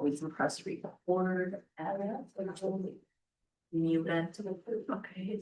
we can press record at mute it. Okay.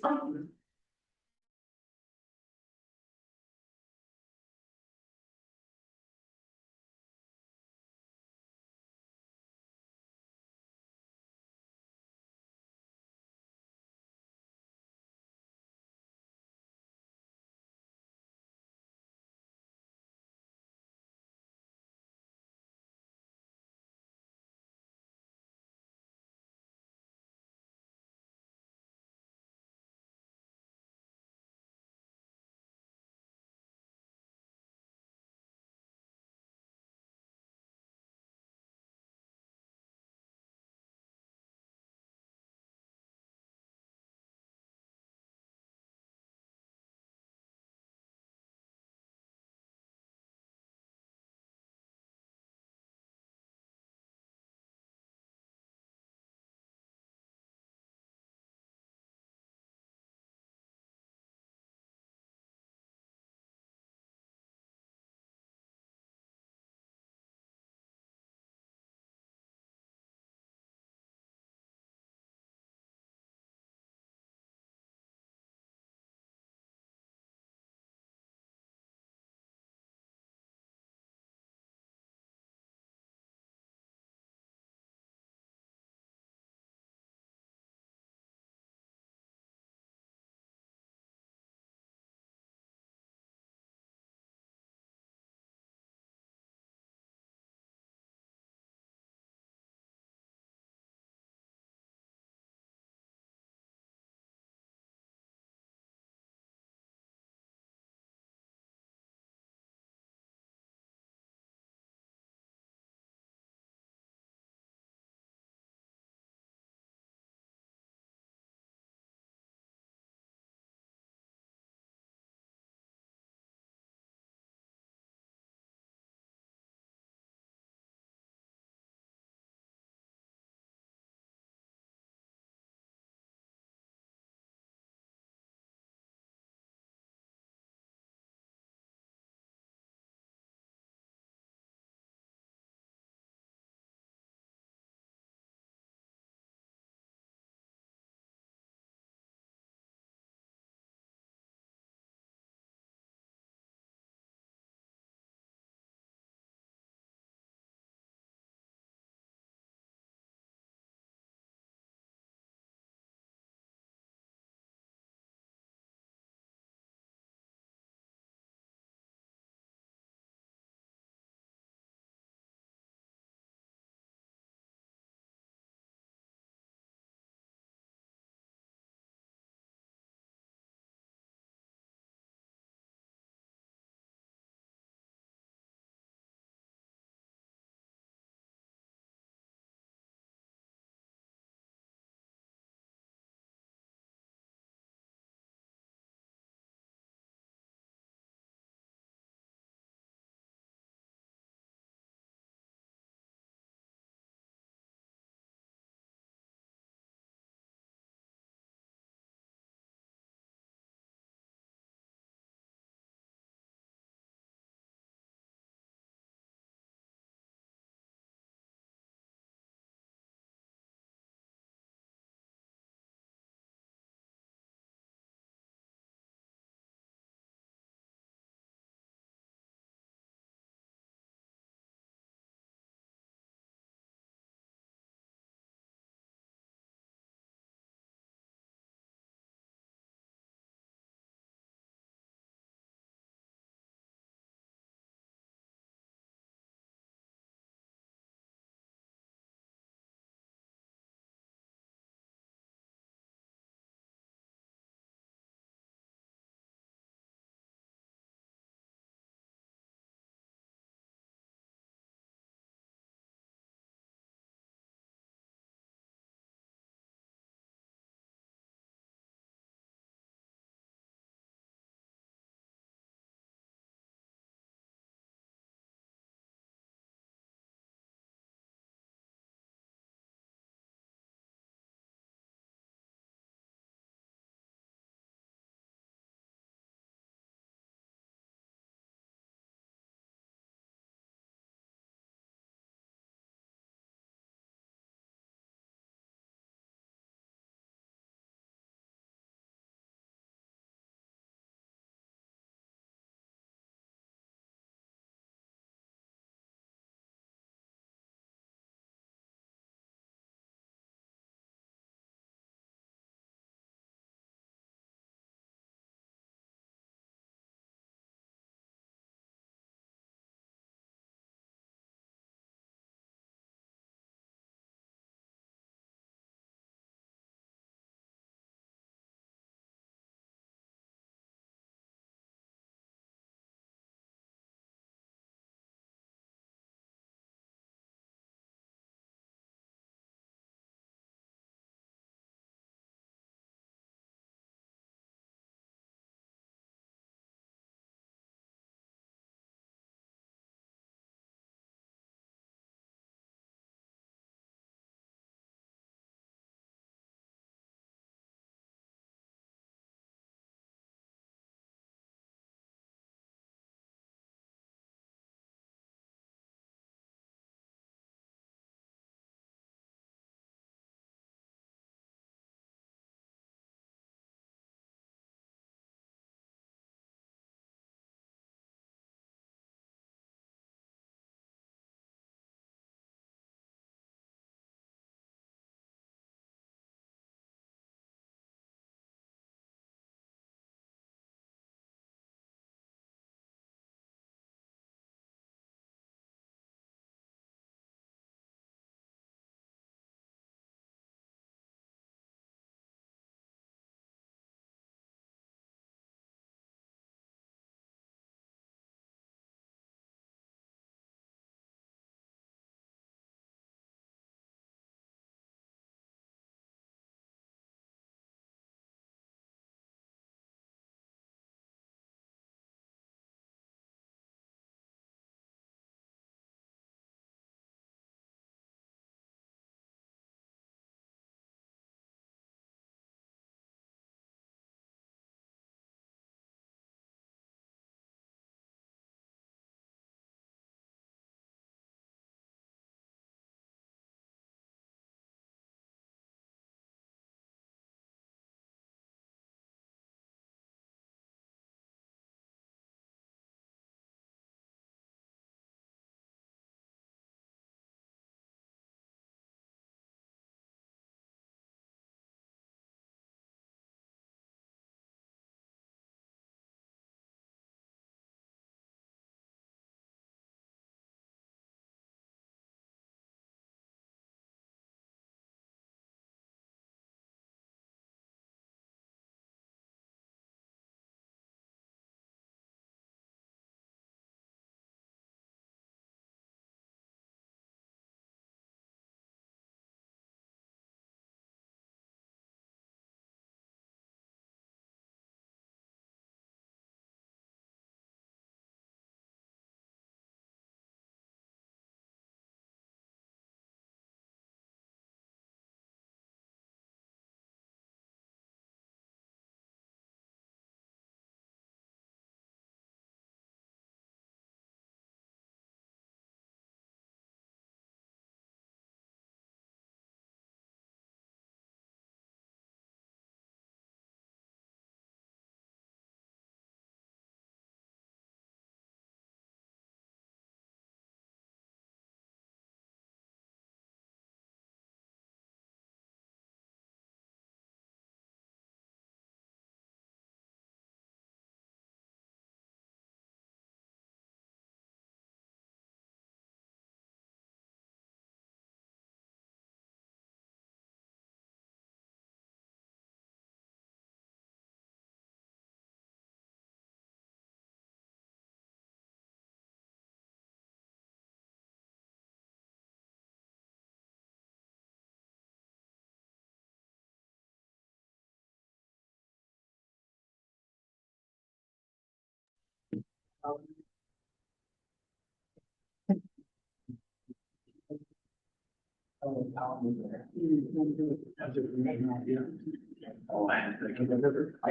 I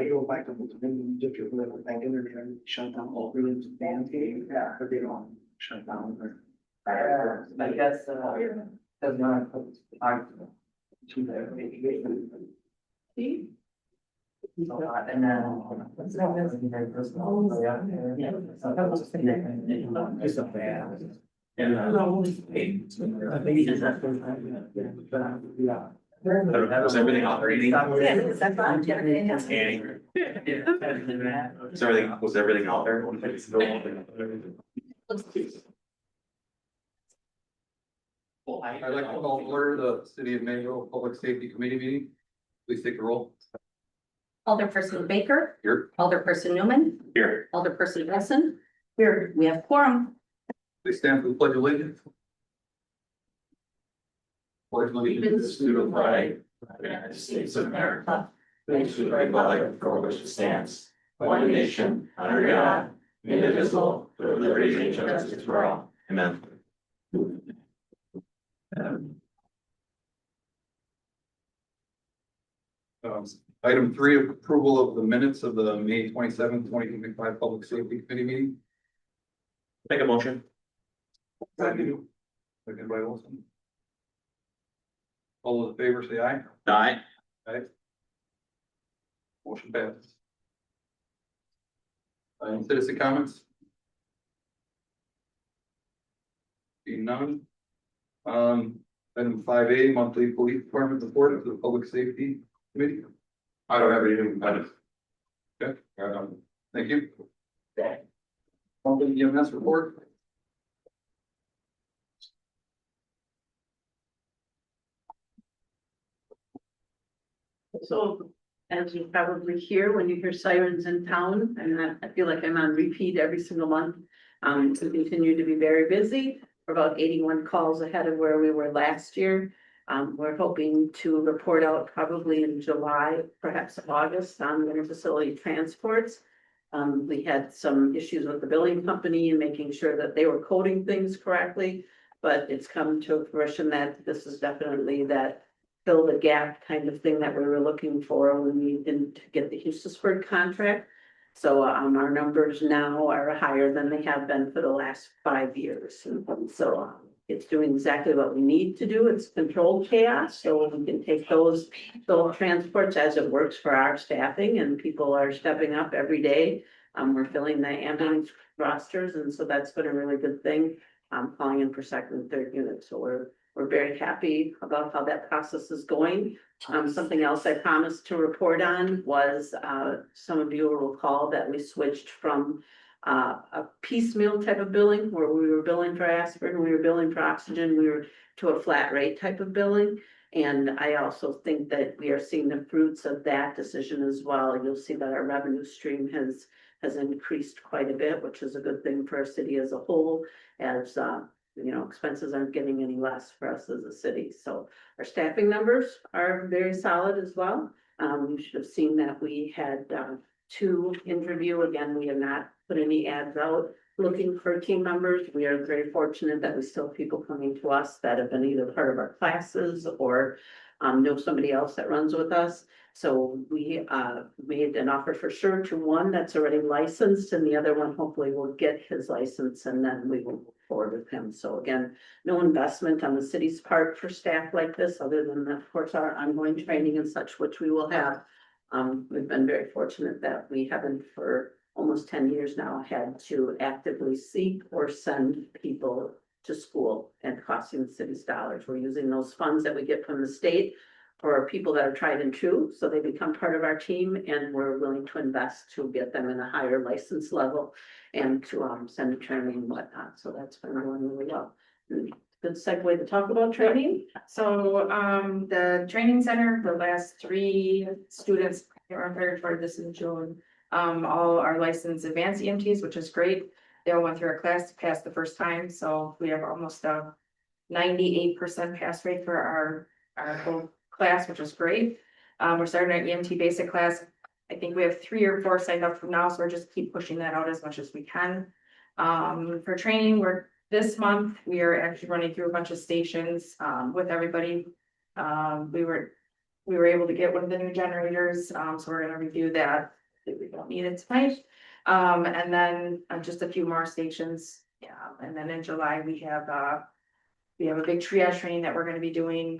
go back to just your little thing in there, shut down all rooms, fans, yeah, but they don't shut down. I guess, does not, and Was everything operating? Was everything out there? I'd like to call to order the City of Mayville Public Safety Committee meeting. Please take the roll. Alderperson Baker. Here. Alderperson Newman. Here. Alderperson Wilson. Here, we have quorum. Please stand for the pledge of allegiance. Pledge allegiance to the flag of the United States of America, and to the republic for which it stands, one nation, under God, indivisible, with liberty and justice for all. Amen. Item 3, approval of the minutes of the May 27th, 2025 Public Safety Committee meeting. Make a motion. Second by Wilson. All those in favor say aye. Aye. Aye. Motion passes. Citizen comments? Seeing none. Item 5A, monthly police department report to the Public Safety Committee. I don't have anything, but Okay, thank you. Monthly EMS report. So, as you probably hear, when you hear sirens in town, and I feel like I'm on repeat every single month. We continue to be very busy. We're about 81 calls ahead of where we were last year. We're hoping to report out probably in July, perhaps August, on interfacility transports. We had some issues with the billing company and making sure that they were coding things correctly. But it's come to fruition that this is definitely that fill the gap kind of thing that we were looking for when we didn't get the Hustisburg contract. So our numbers now are higher than they have been for the last 5 years. And so it's doing exactly what we need to do. It's controlled chaos, so we can take those transports as it works for our staffing, and people are stepping up every day. We're filling the ambulance rosters, and so that's been a really good thing. Calling in for second and third units, so we're very happy about how that process is going. Something else I promised to report on was, some of you will recall that we switched from a piecemeal type of billing where we were billing for aspirin, we were billing for oxygen, we were to a flat rate type of billing. And I also think that we are seeing the fruits of that decision as well. You'll see that our revenue stream has increased quite a bit, which is a good thing for our city as a whole, as expenses aren't getting any less for us as a city. So our staffing numbers are very solid as well. You should have seen that we had 2 interview. Again, we have not put any ads out looking for team members. We are very fortunate that we still have people coming to us that have been either part of our classes or know somebody else that runs with us. So we made an offer for sure to one that's already licensed, and the other one hopefully will get his license, and then we will move forward with him. So again, no investment on the city's part for staff like this, other than of course our ongoing training and such, which we will have. We've been very fortunate that we haven't for almost 10 years now had to actively seek or send people to school and costing the city's dollars. We're using those funds that we get from the state for people that are tried and true, so they become part of our team, and we're willing to invest to get them in a higher license level and to send to training and whatnot. So that's been going really well. Good segue to talk about training. So, the training center, the last 3 students are prepared for this in June. All are licensed advanced EMTs, which is great. They all went through our class, passed the first time, so we have almost a 98% pass rate for our whole class, which is great. We're starting our EMT basic class. I think we have 3 or 4 signed up from now, so we're just keep pushing that out as much as we can. For training, this month, we are actually running through a bunch of stations, with everybody. We were able to get one of the new generators, so we're gonna review that, if we don't need it tonight. And then just a few more stations, yeah, and then in July, we have a big triage training that we're gonna be doing,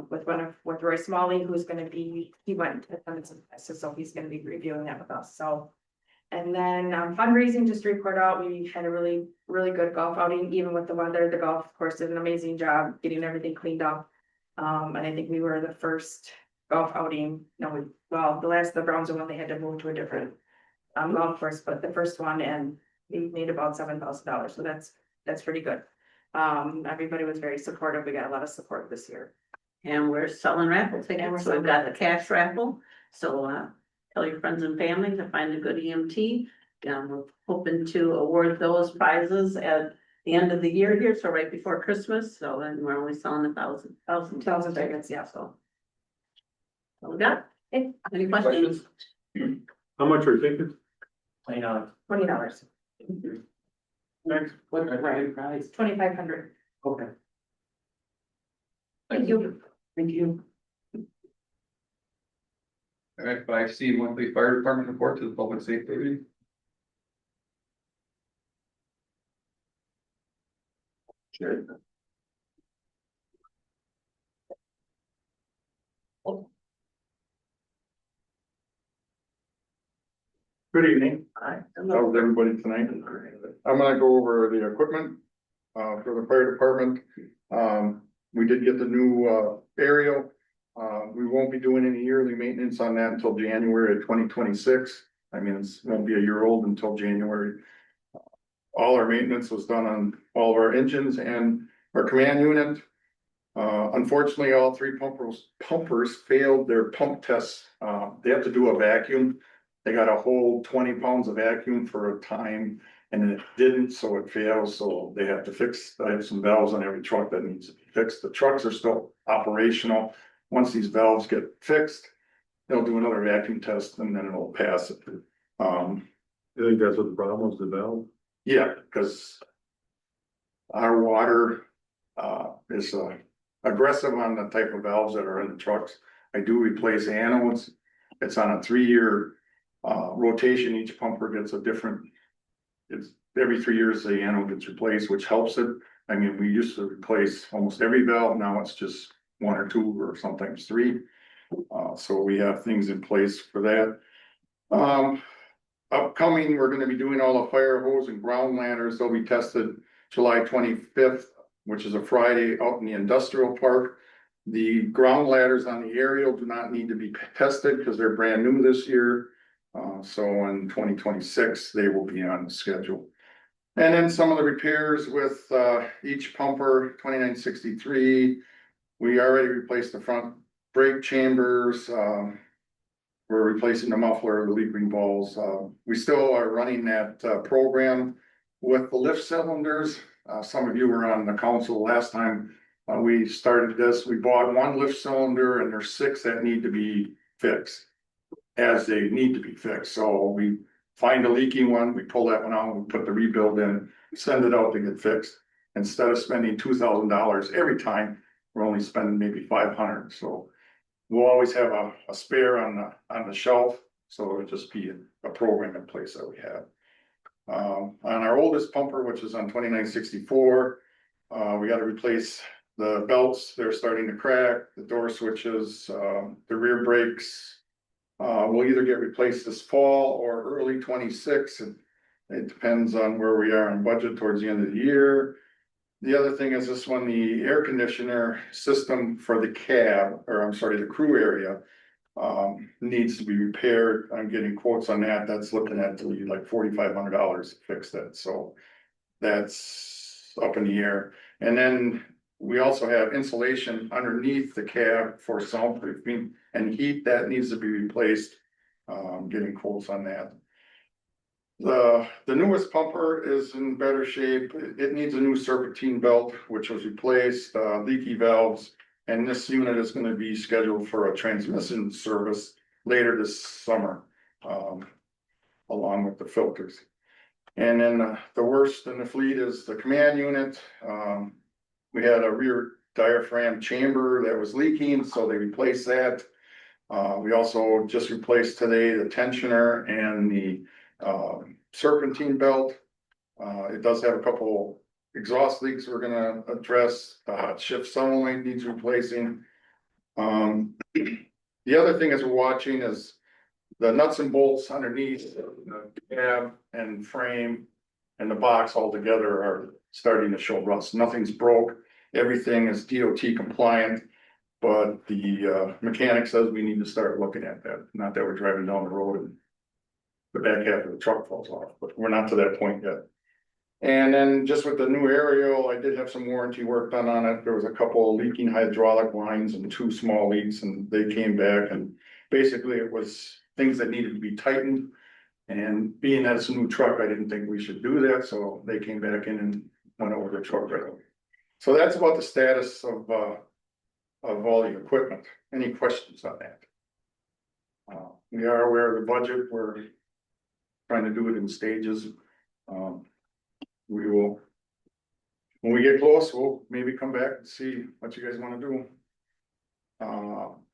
with Roy Smalley, who's gonna be, he went to attendance of classes, so he's gonna be reviewing that with us, so. And then fundraising, just to report out, we had a really, really good golf outing, even with the weather. The golf course did an amazing job getting everything cleaned up. And I think we were the first golf outing, the Browns one, they had to move to a different golf course, but the first one, and we made about $7,000, so that's pretty good. Everybody was very supportive. We got a lot of support this year. And we're selling raffle And we're tickets, so selling we've got the cash raffle, so tell your friends and family to find a good EMT. We're hoping to award those prizes at the end of the year here, so right before Christmas, so then we're only selling 1,000 tickets, yeah, so. So we got, any questions? How much are tickets? $20, Next. What's the grand prize? 2,500. Okay. Thank you. Thank you. All right, 5C, monthly fire department report to the public safety. Sure. Good evening. How's everybody tonight? I'm gonna go over the equipment, for the fire department. We did get the new, aerial. We won't be doing any yearly maintenance on that until January of 2026. I mean, it won't be a year old until January. All our maintenance was done on all of our engines and our command unit. Unfortunately, all three pumpers failed their pump tests. They have to do a vacuum. They got to hold 20 pounds of vacuum for a time, and it didn't, so it fails, so they have to fix. I have some valves on every truck that needs to be fixed. The trucks are still operational. Once these valves get fixed, they'll do another vacuum test and then it'll pass it. You think that's what the problem was, the valve? Yeah, because our water is aggressive on the type of valves that are in the trucks. I do replace anodes. It's on a 3-year rotation. Each pumper gets a different, it's every 3 years the anode gets replaced, which helps it. I mean, we used to replace almost every valve. Now it's just 1 or 2 or sometimes 3. So we have things in place for that. Upcoming, we're gonna be doing all the fire hose and ground ladders. They'll be tested July 25th, which is a Friday, out in the industrial park. The ground ladders on the aerial do not need to be tested because they're brand new this year. So in 2026, they will be on the schedule. And then some of the repairs with each pumper, 2963. We already replaced the front brake chambers. We're replacing the muffler, the leak ring balls. We still are running that program with the lift cylinders. Some of you were on the council last time we started this. We bought 1 lift cylinder and there's 6 that need to be fixed as they need to be fixed. So we find a leaky one, we pull that one out, we put the rebuild in, send it out to get fixed. Instead of spending $2,000 every time, we're only spending maybe $500. So we'll always have a spare on the shelf, so it'll just be a program in place that we have. On our oldest pumper, which is on 2964, we got to replace the belts. They're starting to crack, the door switches, the rear brakes. We'll either get replaced this fall or early 26. It depends on where we are on budget towards the end of the year. The other thing is this one, the air conditioner system for the cab, or I'm sorry, the crew area, needs to be repaired. I'm getting quotes on that. That's looking at like $4,500 to fix that. So that's up in the air. And then we also have insulation underneath the cab for soundproofing and heat that needs to be replaced. Getting quotes on that. The newest pumper is in better shape. It needs a new serpentine belt, which was replaced, leaky valves, and this unit is going to be scheduled for a transmission service later this summer, along with the filters. And then the worst in the fleet is the command unit. We had a rear diaphragm chamber that was leaking, so they replaced that. We also just replaced today the tensioner and the serpentine belt. It does have a couple exhaust leaks we're gonna address. The hot shift solenoid needs replacing. The other thing is we're watching is the nuts and bolts underneath the cab and frame and the box all together are starting to show rust. Nothing's broke. Everything is DOT compliant. But the mechanic says we need to start looking at that. Not that we're driving down the road and the back half of the truck falls off, but we're not to that point yet. And then just with the new aerial, I did have some warranty work done on it. There was a couple of leaking hydraulic lines and 2 small leaks, and they came back, and basically it was things that needed to be tightened. And being that it's a new truck, I didn't think we should do that, so they came back in and went over the truck right away. So that's about the status of all the equipment. Any questions on that? We are aware of the budget. We're trying to do it in stages. We will, when we get close, we'll maybe come back and see what you guys want to do.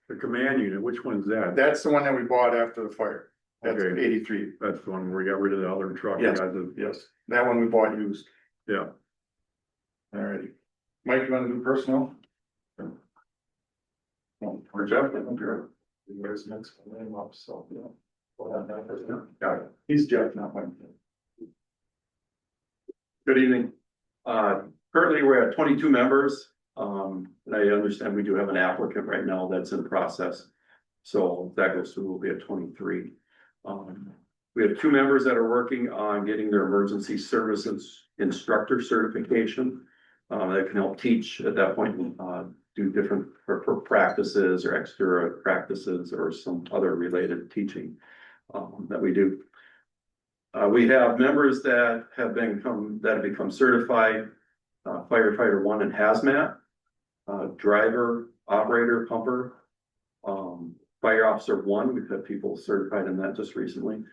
The command unit, which one's that? That's the one that we bought after the fire. That's Okay. 83. That's the one where we got rid of the other truck. Yes. Got the- Yes, that one we bought used. Yeah. Alrighty. Mike, you want to do personnel? Or Jeff? You guys next name up, so. Got it. He's Jeff, not Mike. Good evening. Currently, we're at 22 members. And I understand we do have an applicant right now that's in process. So if that goes through, we'll be at 23. We have 2 members that are working on getting their emergency services instructor certification. That can help teach at that point, do different for practices or extra practices or some other related teaching that we do. We have members that have become certified firefighter 1 in hazmat, driver, operator, pumper, fire officer 1. We've had people certified in that just recently.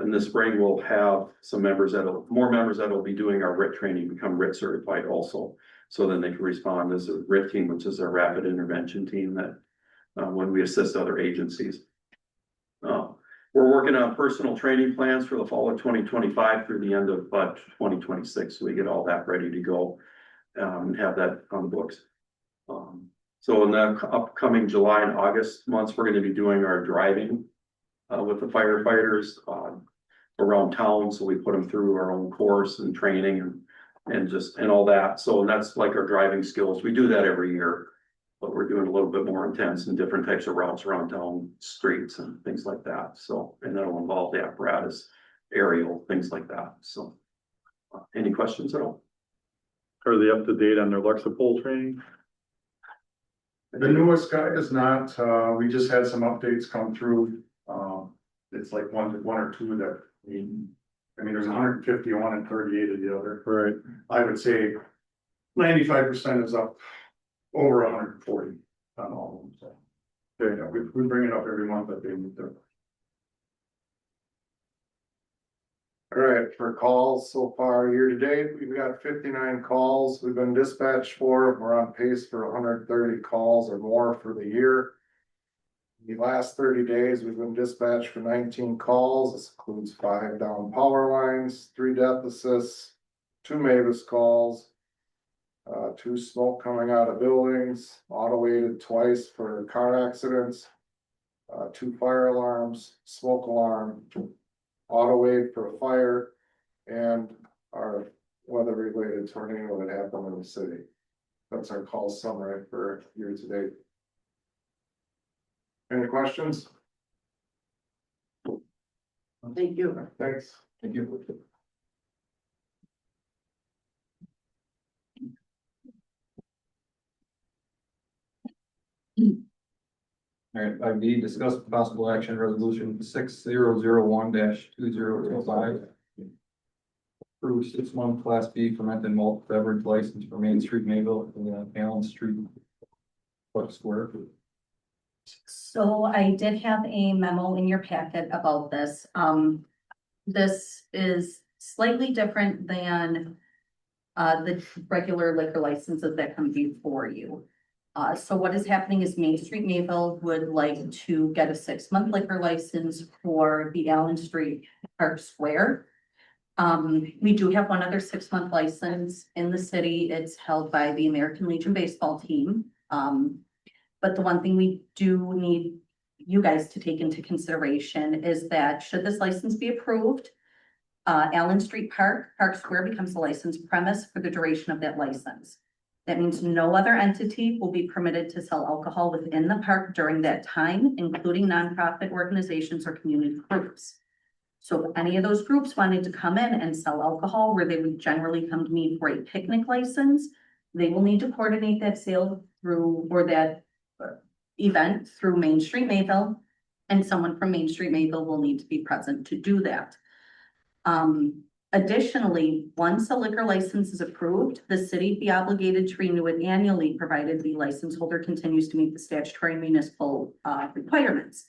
In the spring, we'll have some more members that'll be doing our RIT training, become RIT certified also. So then they can respond as a RIT team, which is a rapid intervention team that when we assist other agencies. We're working on personal training plans for the fall of 2025 through the end of 2026. So we get all that ready to go and have that on the books. So in the upcoming July and August months, we're going to be doing our driving with the firefighters around town. So we put them through our own course and training and all that. So that's like our driving skills. We do that every year, but we're doing a little bit more intense and different types of routes around town, streets and things like that. So, and that'll involve the apparatus, aerial, things like that. So any questions at all? Are they up to date on their Lexipol training? The newest guy is not, we just had some updates come through. It's like one or two that there's 150 on one and 38 of the other. Right. I would say 95% is up over 140 on all of them, so. Yeah, we bring it up every month that they move there. All right, for calls so far year to date, we've got 59 calls. We've been dispatched for. We're on pace for 130 calls or more for the year. The last 30 days, we've been dispatched for 19 calls. This includes 5 down power lines, 3 death assists, 2 Mavis calls, 2 smoke coming out of buildings, auto-aided twice for car accidents, 2 fire alarms, smoke alarm, auto-aid for a fire, and our weather-related tornado that happened in the city. That's our call summary for year to date. Any questions? Thank you. Thanks. Thank you. All right, 5B, discuss possible action resolution 6001-2005. Approve 6-month Class B fermented malt beverage license for Main Street, Mayville, and Allen Street, Park Square. So I did have a memo in your packet about this. This is slightly different than the regular liquor licenses that come before you. So what is happening is Main Street Mayville would like to get a 6-month liquor license for the Allen Street Park Square. We do have one other 6-month license in the city. It's held by the American Legion baseball team. But the one thing we do need you guys to take into consideration is that should this license be approved, Allen Street Park Square becomes a licensed premise for the duration of that license. That means no other entity will be permitted to sell alcohol within the park during that time, including nonprofit organizations or community groups. So if any of those groups wanted to come in and sell alcohol where they would generally come to me for a picnic license, they will need to coordinate that sale through, or that event through Main Street Mayville, and someone from Main Street Mayville will need to be present to do that. Additionally, once a liquor license is approved, the city be obligated to renew it annually, provided the license holder continues to meet the statutory municipal requirements.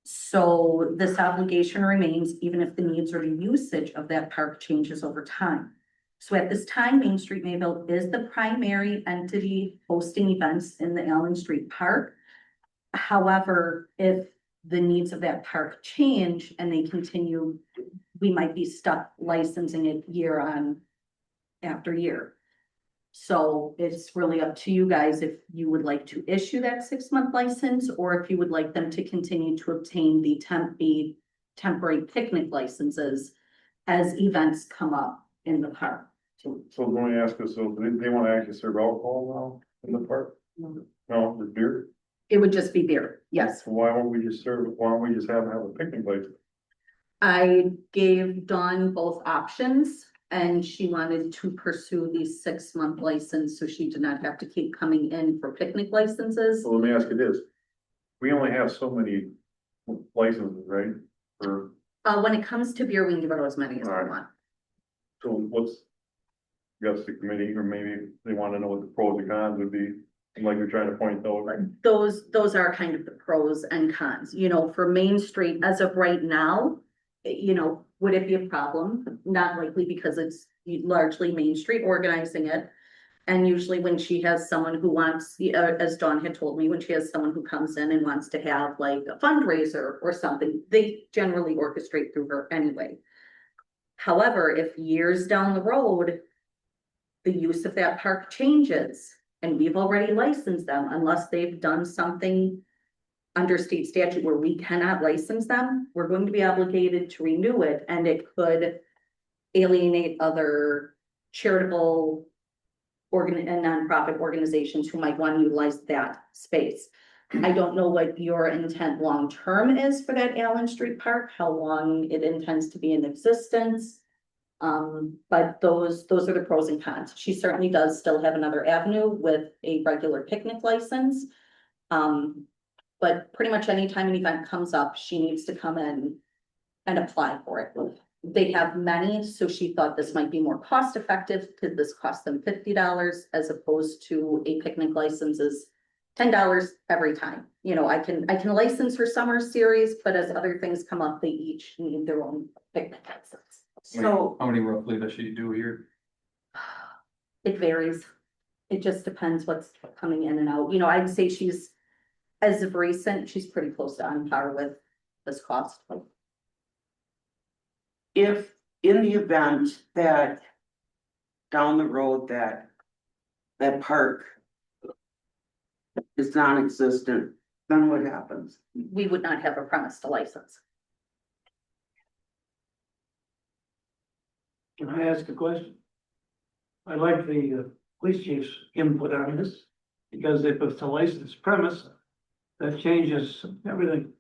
So this obligation remains even if the needs or the usage of that park changes over time. So at this time, Main Street Mayville is the primary entity hosting events in the Allen Street Park. However, if the needs of that park change and they continue, we might be stuck licensing it year on after year. So it's really up to you guys if you would like to issue that 6-month license, or if you would like them to continue to obtain the temporary picnic licenses as events come up in the park. So let me ask this, so they want to actually serve alcohol now in the park? No, the beer? It would just be beer, yes. So why don't we just have a picnic license? I gave Dawn both options and she wanted to pursue the 6-month license, so she did not have to keep coming in for picnic licenses. So let me ask you this, we only have so many licenses, right? For, When it comes to beer, we can give out as many as we Alright. want. so what's, guess the committee, or maybe they want to know what the pros and cons would be, like you're trying to point out. Those are kind of the pros and cons, you know, for Main Street, as of right now, you know, would it be a problem? Not likely, because it's largely Main Street organizing it. And usually when she has someone who wants, as Dawn had told me, when she has someone who comes in and wants to have like a fundraiser or something, they generally orchestrate through her anyway. However, if years down the road, the use of that park changes, and we've already licensed them, unless they've done something under state statute where we cannot license them, we're going to be obligated to renew it, and it could alienate other charitable and nonprofit organizations who might want to utilize that space. I don't know what your intent long-term is for that Allen Street Park, how long it intends to be in existence. But those are the pros and cons. She certainly does still have another avenue with a regular picnic license. But pretty much anytime an event comes up, she needs to come in and apply for it. They have many, so she thought this might be more cost effective, because this costs them $50 as opposed to a picnic license is $10 every time. You know, I can license her summer series, but as other things come up, they each need their own picnic license. So How many roughly does she do here? It varies. It just depends what's coming in and out. You know, I'd say she's, as of recent, she's pretty close to on par with this cost. If in the event that down the road that park is non-existent, then what happens? We would not have a premise to license. Can I ask a question? I like the police chief's input on this, because if it's a licensed premise, that changes everything.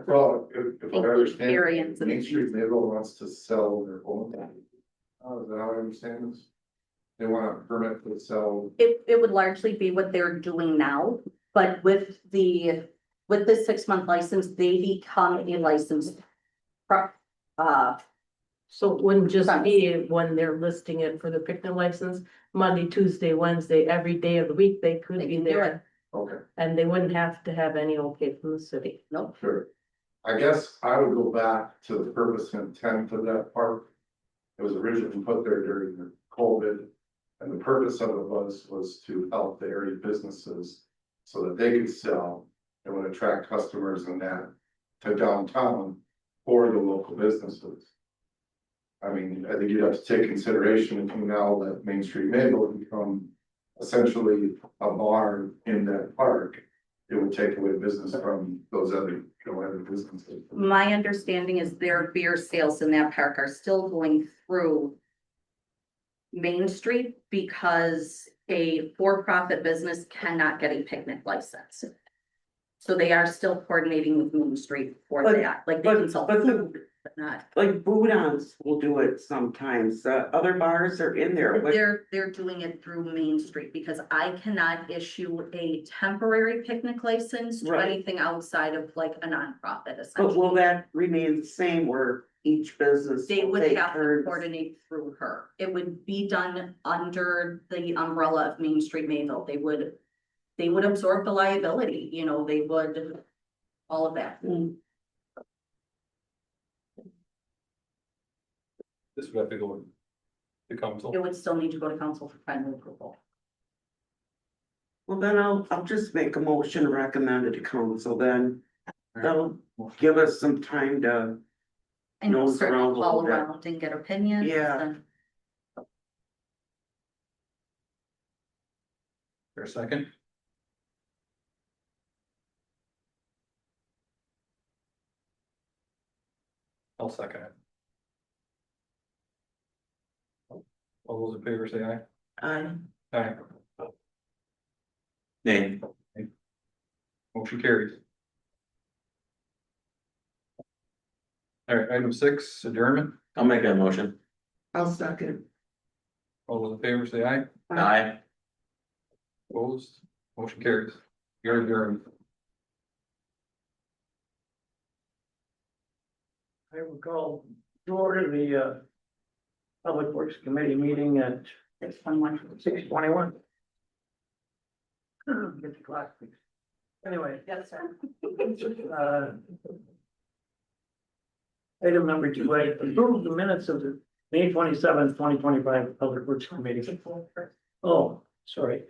Well, if I Include understand, variants and- Main Street Mayville wants to sell their own. Is that how I understand this? They want a permit to sell. It would largely be what they're doing now, but with the 6-month license, they become a licensed. So it wouldn't just be when they're listing it for the picnic license, Monday, Tuesday, Wednesday, every day of the week, they could They be can do there. it. Okay, And they wouldn't have to have any okay from the city. Nope. sure. I guess I would go back to the purpose and intent of that park. It was originally put there during the COVID. And the purpose of it was to help the area businesses so that they could sell. It would attract customers and that to downtown for the local businesses. I mean, I think you'd have to take consideration if you now let Main Street Maple become essentially a barn in that park. It would take away business from those other, other businesses. My understanding is their beer sales in that park are still going through Main Street because a for-profit business cannot get a picnic license. So they are still coordinating with Main Street for But- that, like they can sell but the- food, but not. Like Boudon's will do it sometimes, other bars are in there, but They're doing it through Main Street because I cannot issue a temporary picnic license to Right. anything outside of like a nonprofit but essentially. will that remain the same where each business They will would take have to turns? coordinate through her. It would be done under the umbrella of Main Street Mayville. They would absorb the liability, you know, they would, all of that. Mm. This would have to go to council. It would still need to go to council for final approval. Well, then I'll just make a motion to recommend it to council then. That'll give us some time to, And Nose certainly around a call little bit. around and get opinions. Yeah. and- For a second. I'll second it. All those in favor say aye. Aye. Nay. Motion carries. All right, item 6, adjournment. I'll make that motion. I'll second. All those in favor say aye. Aye. Opposed, motion carries. You're adjourned. I will call to order the Public Works Committee meeting at 6:21. 6:21. Get the clock fixed. Anyway, Yes, sir. item number 2, approve the minutes of the May 27th, 2025 Public Works Committee. Oh, sorry.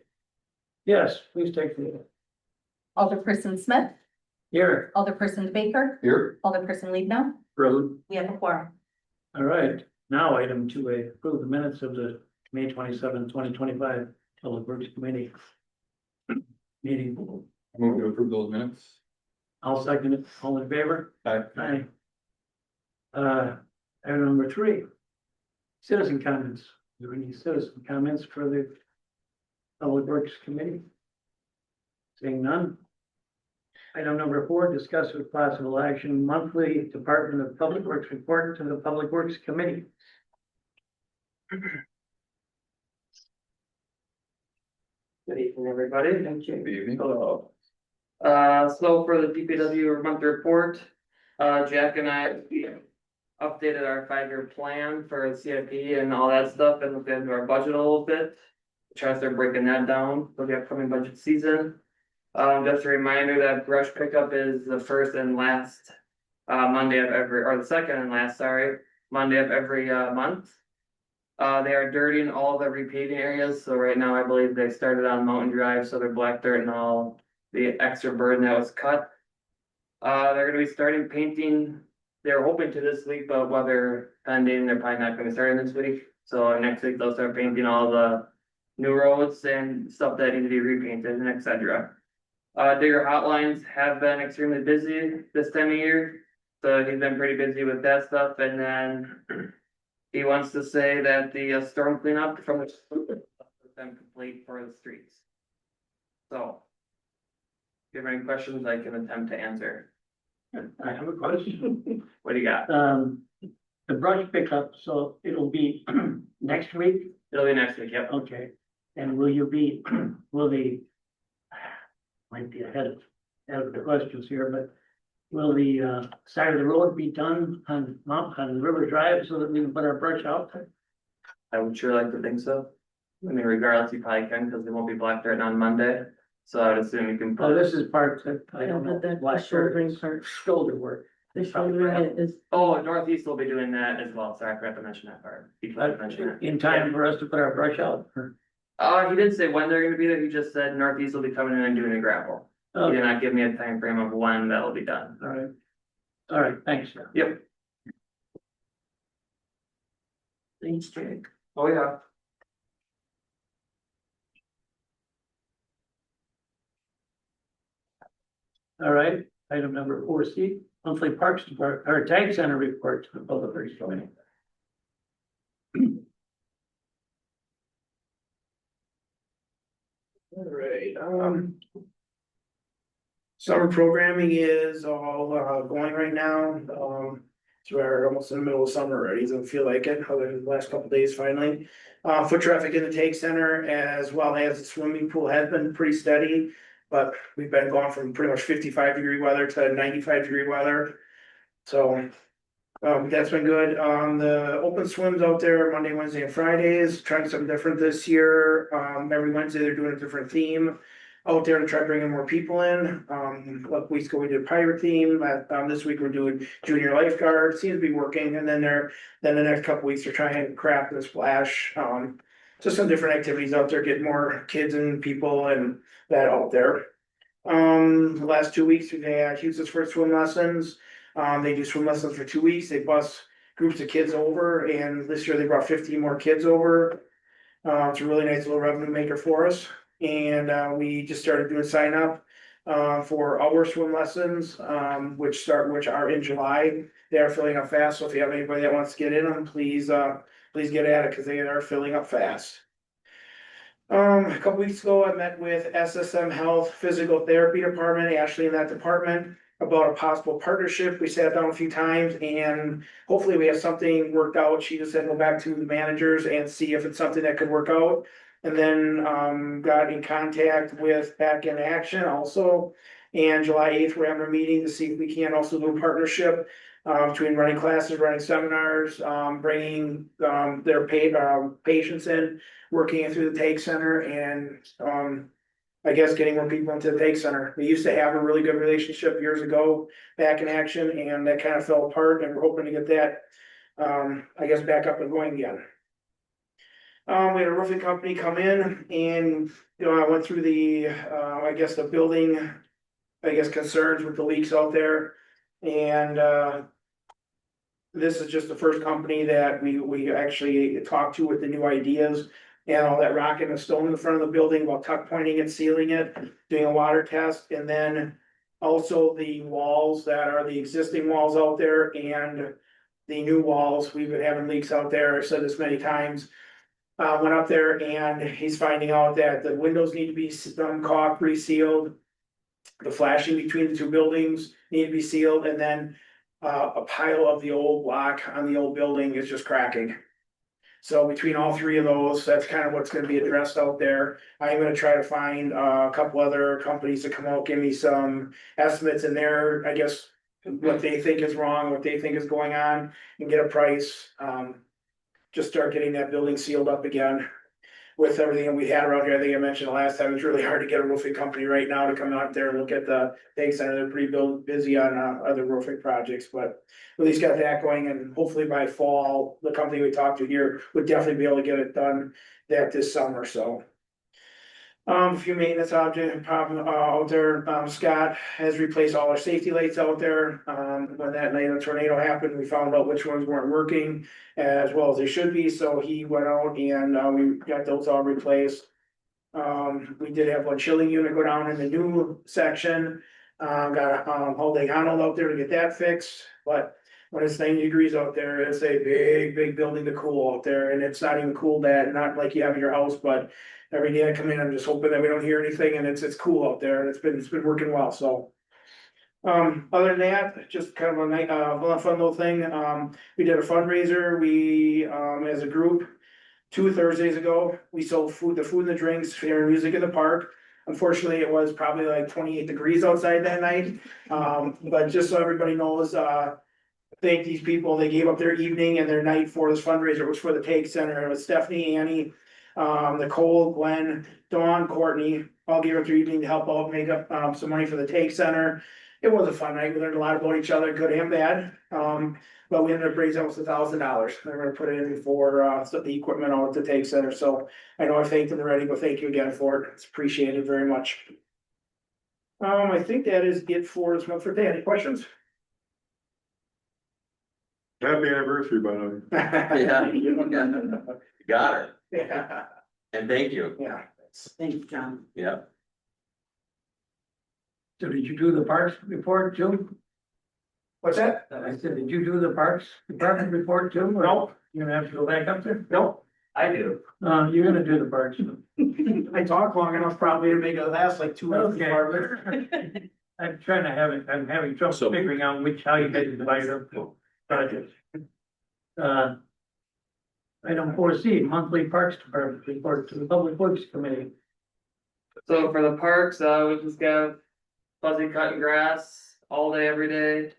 Yes, please take the, Alderperson Smith, here, Alderperson Baker, Here. Alderperson Lehman, Present. we have a quorum. all right. Now, item 2, approve the minutes of the May 27th, 2025 Public Works Committee meeting. Move to approve those minutes. I'll second it. All in favor? Aye. Aye. Item number 3. Citizen comments. Do we need citizen comments for the Public Works Committee? Seeing none. Item number 4, discuss with possible action monthly Department of Public Works report to the Public Works Committee. Good evening, everybody. Thank you. Good evening. Hello. So for the DPW month report, Jack and I we updated our 5-year plan for CIP and all that stuff and looked into our budget a little bit. Try to start breaking that down for the upcoming budget season. Just a reminder that brush pickup is the first and last Monday of every, or the second and last, sorry, Monday of every month. They are dirtying all the repaving areas, so right now I believe they started on Mountain Drive, so they're black dirt and all the extra burden that was cut. They're gonna be starting painting, they're hoping to this week, but weather pending, they're probably not gonna start this week. So next week they'll start painting all the new roads and stuff that need to be repainted and etc. Digger hotlines have been extremely busy this time of year, so he's been pretty busy with that stuff, and then he wants to say that the storm cleanup from which been complete for the streets. So, if you have any questions, I can attempt to answer. I have a question. What do you got? The brush pickup, so it'll be next week? It'll be next week, yep. Okay. And will you be, will the, might be ahead of the questions here, but will the side of the road be done on River Drive so that we can put our brush out there? I would sure like to think so. I mean, regardless, you probably can, because it won't be black dirt on Monday, so I would assume you can Oh, put. this is part that I don't know. That Black shouldering dirt, part. shoulder work. The shouldering is, Oh, Northeast will be doing that as well, sorry, I forgot to mention that part. He forgot to mention that. In time for us to put our brush out. He didn't say when they're gonna be there, he just said Northeast will be coming in and doing the gravel. He Okay, did not give me a time frame of when that'll be done. all right. All right, thanks. Yep. Thanks, Jake. Oh, yeah. All right, item number 4C, monthly Parks Department, or Tag Center report to the public works committee. All right, summer programming is all going right now, so we're almost in the middle of summer already, doesn't feel like it, other than the last couple days finally. Foot traffic in the Take Center as well as the swimming pool has been pretty steady. But we've been going from pretty much 55-degree weather to 95-degree weather. So that's been good. The open swims out there Monday, Wednesday, and Fridays, trying something different this year. Every Wednesday they're doing a different theme out there to try bringing more people in. Like weeks ago we did a pirate theme. This week we're doing junior lifeguard. Seems to be working. And then the next couple weeks they're trying craft and splash. Just some different activities out there, get more kids and people and that out there. The last 2 weeks we've had Houston's first swim lessons. They do swim lessons for 2 weeks. They bus groups of kids over, and this year they brought 15 more kids over. It's a really nice little revenue maker for us. And we just started doing sign up for our swim lessons, which are in July. They are filling up fast, so if you have anybody that wants to get in them, please get at it because they are filling up fast. A couple weeks ago, I met with SSM Health Physical Therapy Department, Ashley in that department, about a possible partnership. We sat down a few times and hopefully we have something worked out. She just said go back to the managers and see if it's something that could work out. And then got in contact with Back in Action also. And July 8th, we're having a meeting to see if we can also do a partnership between running classes, running seminars, bringing their patients in, working it through the Take Center, and I guess getting more people into the Take Center. We used to have a really good relationship years ago, Back in Action, and that kind of fell apart, and we're hoping to get that, I guess, back up and going again. We had a roofing company come in and, I went through the, I guess, the building, concerns with the leaks out there. And this is just the first company that we actually talked to with the new ideas. And all that rock and the stone in the front of the building while tuck pointing and sealing it, doing a water test, and then also the walls that are the existing walls out there and the new walls. We've been having leaks out there. I've said this many times. Went up there and he's finding out that the windows need to be caulked, resealed. The flashing between the two buildings need to be sealed, and then a pile of the old block on the old building is just cracking. So between all three of those, that's kind of what's gonna be addressed out there. I'm gonna try to find a couple other companies to come out, give me some estimates in there, I guess, what they think is wrong, what they think is going on, and get a price. Just start getting that building sealed up again. With everything that we had around here, I think I mentioned the last time, it's really hard to get a roofing company right now to come out there and look at the Take Center. They're pretty busy on other roofing projects, but at least got that going, and hopefully by fall, the company we talked to here would definitely be able to get it done this summer, so. A few maintenance object problem out there. Scott has replaced all our safety lights out there. When that night of the tornado happened, we found out which ones weren't working as well as they should be, so he went out and we got those all replaced. We did have one chilling unit go down in the new section. Got a holding Honnold out there to get that fixed, but when it's 90 degrees out there, it's a big building to cool out there, and it's not even cooled at, not like you have in your house, but every day I come in, I'm just hoping that we don't hear anything, and it's cool out there, and it's been working well, so. Other than that, just kind of a fun little thing, we did a fundraiser, we, as a group, 2 Thursdays ago, we sold the food and the drinks, for music in the park. Unfortunately, it was probably like 28 degrees outside that night, but just so everybody knows, thank these people, they gave up their evening and their night for this fundraiser. It was for the Take Center. It was Stephanie, Annie, Nicole, Glenn, Dawn, Courtney, all gave up their evening to help out make up some money for the Take Center. it was a fun night. We learned a lot about each other, good and bad. But we ended up raising almost $1,000. They're gonna put it in for, the equipment out at the take center. So I know I thanked them already, but thank you again for it. It's appreciated very much. I think that is it for this month for today. Any questions? Happy anniversary, by the way. Yeah. Got her, Yeah, and thank you, yeah. Thank you, John. yeah. So did you do the parks report too? What's that? I said, did you do the parks department report too? or No. You're gonna have to go back up there? Nope. I do. You're gonna do the parks. I talk long enough probably to make it last like 2 minutes. Okay. I'm trying to have it, I'm having trouble So- figuring out how you guys divide up projects. Item 4C, monthly parks department report to the public works committee. So for the parks, we just got Fuzzy cutting grass all day, every day.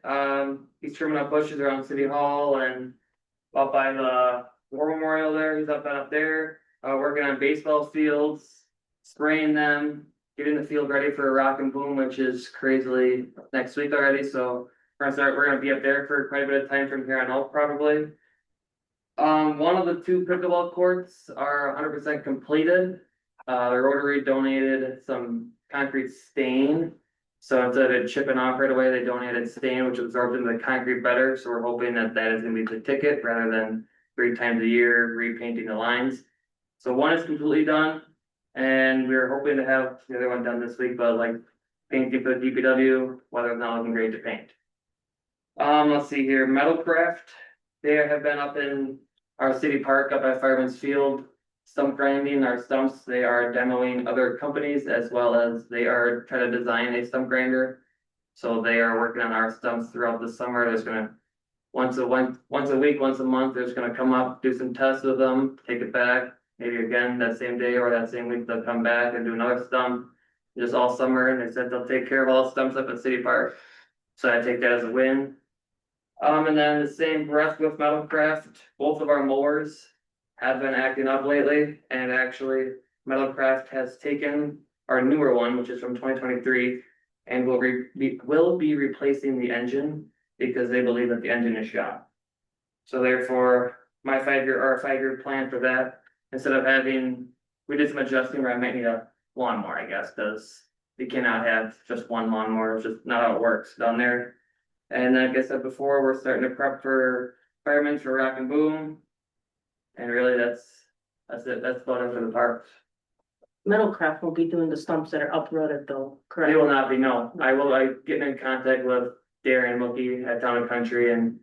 He's trimming up bushes around City Hall and up by the War Memorial there. He's up and up there, working on baseball fields, spraying them, getting the field ready for Rock and Boom, which is crazily next week already. So we're gonna be up there for quite a bit of time from here on out, probably. One of the 2 pickleball courts are 100% completed. The Rotary donated some concrete stain. So instead of chipping off right away, they donated stain, which absorbed into the concrete better. So we're hoping that that is gonna be the ticket rather than 3 times a year repainting the lines. So one is completely done, and we were hoping to have the other one done this week, but like painting for the DPW, weather's not looking great to paint. Let's see here, Metalcraft, they have been up in our city park up at Fireman's Field, stump grinding our stumps. They are demoing other companies as well as they are trying to design a stump grinder. So they are working on our stumps throughout the summer. There's gonna, once a week, once a month, there's gonna come up, do some tests with them, take it back. Maybe again that same day or that same week, they'll come back and do another stump. Just all summer, and they said they'll take care of all the stumps up at City Park. So I take that as a win. And then the same breath with Metalcraft, both of our mowers have been acting up lately, and actually Metalcraft has taken our newer one, which is from 2023, and will be replacing the engine because they believe that the engine is shot. So therefore, our 5-year plan for that, instead of having, we did some adjusting where I might need a lawnmower, I guess, because you cannot have just one lawnmower, it's just not how it works down there. And like I said before, we're starting to prep for firemen for Rock and Boom. And really, that's it, that's about it for the parks. Metalcraft will be doing the stumps that are uprooted though, They correct? will not be, no, I get in contact with Darren Mookie at Town and Country, and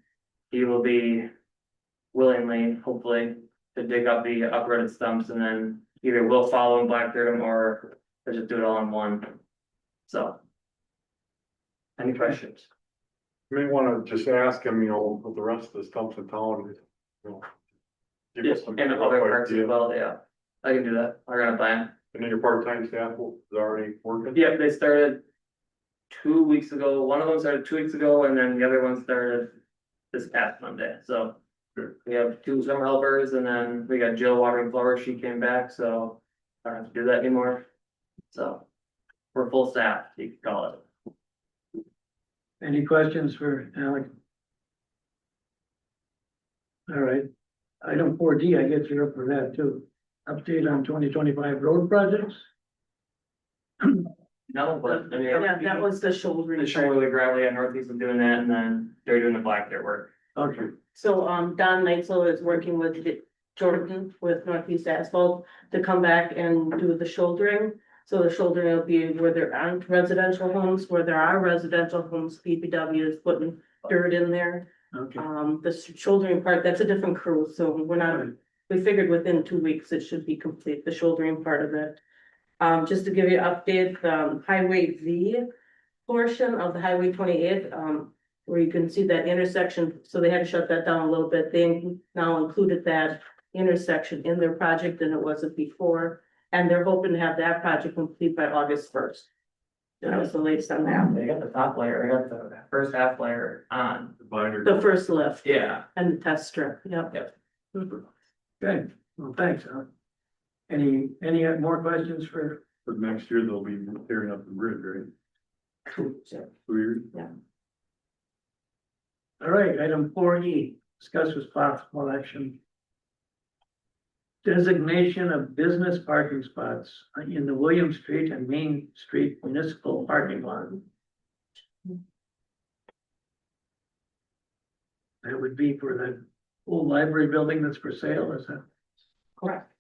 he will be willingly, hopefully, to dig up the uprooted stumps, and then either we'll follow and black dirt them, or they'll just do it all in one. So. Any questions? You may wanna just ask him, with the rest of the stumps in town, give us some And rough other parks as idea. well, yeah, I can do that, I got a plan. And then your part-time staff is already working? Yep, they started 2 weeks ago. One of them started 2 weeks ago, and then the other one started this past Monday, so. Good. We have 2 summer helpers, and then we got Jill watering flowers, she came back, so I don't have to do that anymore. So, we're full staff, you could call it. Any questions for Alec? All right, item 4D, I guess you're up for that too. Update on 2025 road projects? No, but I mean. Yeah, that was the shouldering. The shoulder, the gravel, yeah, Northeast is doing that, and then they're doing the black dirt work. Okay, So, Don Neitzel is working with Jordan with Northeast Asphalt to come back and do the shouldering. So the shouldering will be where there aren't residential homes, where there are residential homes, PPW is putting dirt in there. okay. The shouldering part, that's a different crew, so we're not, we figured within 2 weeks it should be complete, the shouldering part of it. Just to give you an update, Highway V portion of the Highway 28, where you can see that intersection, so they had to shut that down a little bit. They now included that intersection in their project than it wasn't before. And they're hoping to have that project complete by August 1st. That was the latest on that. They got the top layer, they got the first half layer on. The binder. The first lift Yeah. and the test strip, yep. Yep. Okay, well, thanks, huh? Any more questions for, For next year, they'll be tearing up the bridge, right? Weird. All right, item 4E, discuss with possible action. Designation of business parking spots in the William Street and Main Street municipal parking lot. That would be for the old library building that's for sale, is that? Correct.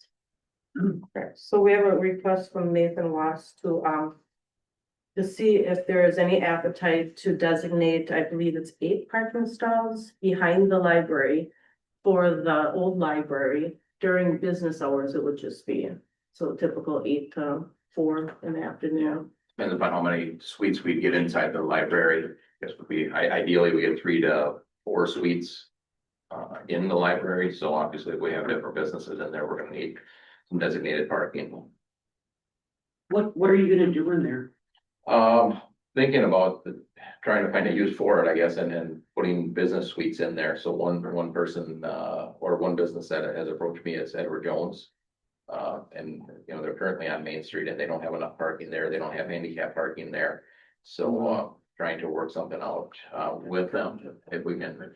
Correct. So we have a request from Nathan Watts to see if there is any appetite to designate, I believe it's 8 parking stalls behind the library for the old library. During business hours, it would just be, so typical 8 to 4 in the afternoon. Depends upon how many suites we get inside the library. Guess would be, ideally, we get 3 to 4 suites. In the library, so obviously if we have different businesses in there, we're gonna need some designated parking. What are you gonna do in there? Thinking about trying to find a use for it, I guess, and then putting business suites in there. So one person, or one business that has approached me is Edward Jones. And you know, they're currently on Main Street and they don't have enough parking there. They don't have handicap parking there. So, trying to work something out, with them if we can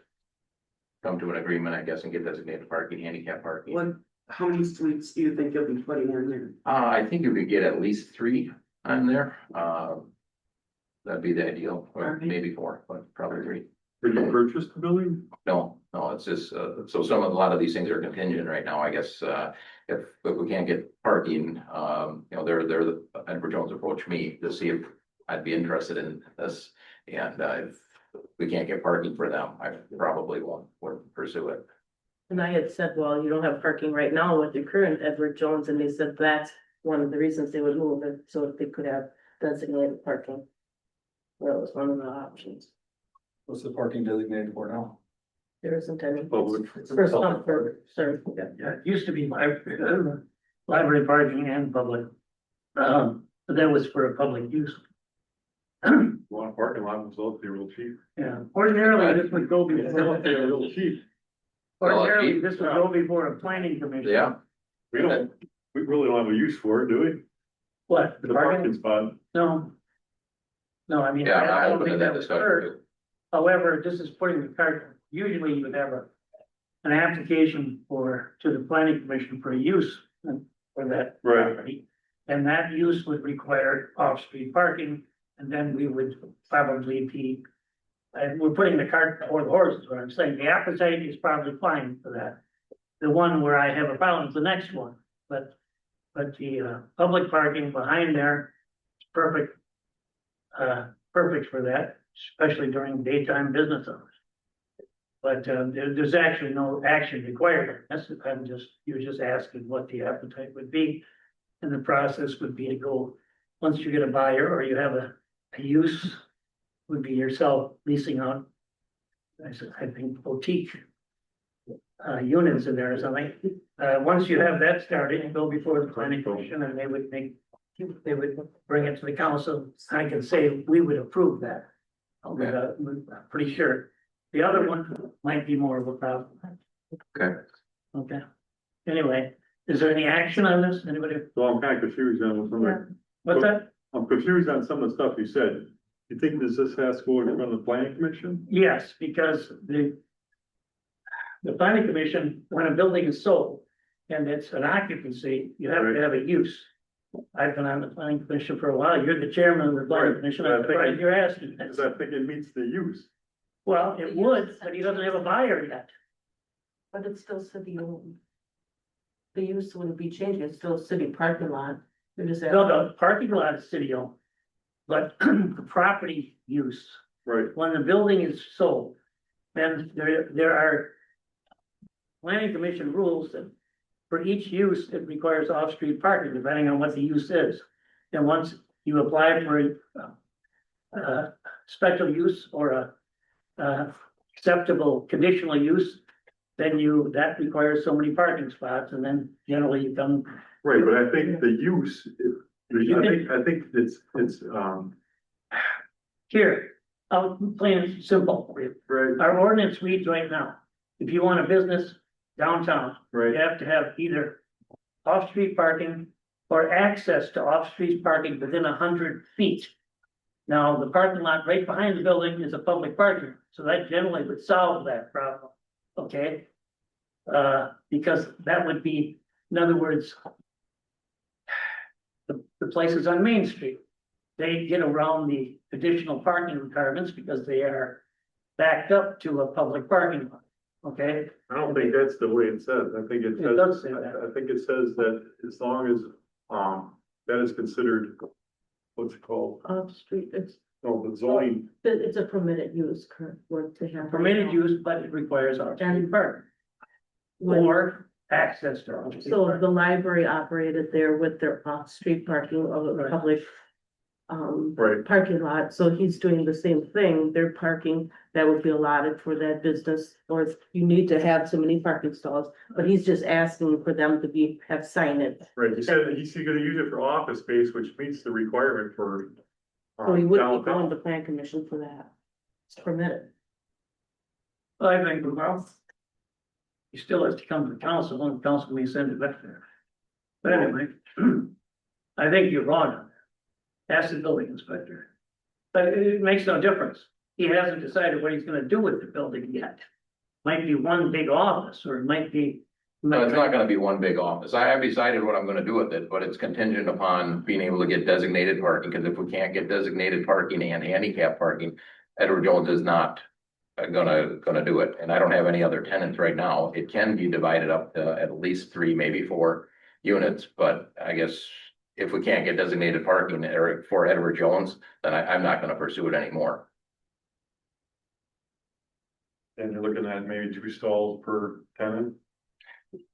come to an agreement, I guess, and get designated parking, handicap parking. How many suites do you think you'll be putting in there? I think you could get at least 3 on there. That'd be the ideal, or maybe 4, but probably 3. Did you purchase the building? No, it's just, so a lot of these things are contingent right now, I guess, if we can't get parking, you know, Edward Jones approached me to see if I'd be interested in this. And, if we can't get parking for them, I probably won't pursue it. And I had said, well, you don't have parking right now with your current Edward Jones, and they said that's one of the reasons they would move it, so if they could have designated parking. That was one of the options. What's the parking designated for now? There isn't any. Public. For some, sorry. Yeah, it used to be library parking and public. But that was for a public use. One parking lot was out there real cheap. Yeah, ordinarily this would go before, They're real cheap. ordinarily this would go before a planning commission. Yeah. We really don't have a use for it, do we? What, The parking spot. No. No, I mean, Yeah, I I don't open to think that that would discussion hurt. too. However, this is putting the cart, usually you would have an application to the planning commission for a use for that Right. property. And that use would require off-street parking, and then we would probably be, and we're putting the cart before the horse, is what I'm saying. The appetite is probably fine for that. The one where I have a problem is the next one, but the, public parking behind there is perfect. Perfect for that, especially during daytime business hours. But, there's actually no action required. You're just asking what the appetite would be. And the process would be to go, once you get a buyer or you have a use, would be yourself leasing out. I think boutique units in there or something. Once you have that started, you go before the planning commission and they would bring it to the council. I can say we would approve that. Okay. I'm pretty sure. The other one might be more of a problem. Okay. Okay. Anyway, is there any action on this? Anybody? So I'm kind of confused on some of What's that? I'm confused on some of the stuff you said. You think this has to go in front of the planning commission? Yes, because the planning commission, when a building is sold and it's an occupancy, you have to have a use. I've been on the planning commission for a while. You're the chairman of the planning Right. commission. I'm surprised you're asking. Because I think it meets the use. Well, it would, but he doesn't have a buyer yet. But it's still city owned. The use wouldn't be changing, it's still city parking lot. They're just. No, the parking lot is city owned. But the property use, Right. when the building is sold, then there are planning commission rules that for each use, it requires off-street parking, depending on what the use is. And once you apply for a special use or a acceptable conditional use, then that requires so many parking spots, and then generally you come. Right, but I think the use, I think it's, Here, I'll plain and simple for you. right, Our ordinance reads right now, if you want a business downtown, you right, have to have either off-street parking or access to off-street parking within 100 feet Now, the parking lot right behind the building is a public parking, so that generally would solve that problem, okay? Because that would be, in other words, the places on Main Street, they get around the additional parking requirements because they are backed up to a public parking lot, okay? I don't think that's the way it says. I think it It does says, say that. I think it says that as long as, that is considered, what's it called? Off street, No, the zoning, it's a permitted use, current work to have. Permitted use, but it requires off-street parking When- or access to off-street So parking. the library operated there with their off-street parking of a Right. public. right, Parking lot, so he's doing the same thing, they're parking, that would be allotted for that business. Or if you need to have so many parking stalls, but he's just asking for them to have signage. right. He said that he's gonna use it for office space, which meets the requirement for. So he wouldn't be going downtown. to plan commission for that. It's permitted. I think, well, he still has to come to the council, and the council may send it back there. But anyway, I think you're wrong on that. Ask the building inspector. But it makes no difference. He hasn't decided what he's gonna do with the building yet. Might be one big office, or it might be. No, it's not gonna be one big office. I have decided what I'm gonna do with it, but it's contingent upon being able to get designated parking, because if we can't get designated parking and handicap parking, Edward Jones is not gonna do it, and I don't have any other tenants right now. It can be divided up to at least 3, maybe 4 units, but I guess if we can't get designated parking for Edward Jones, then I'm not gonna pursue it anymore. And you're looking at maybe 2 stalls per tenant.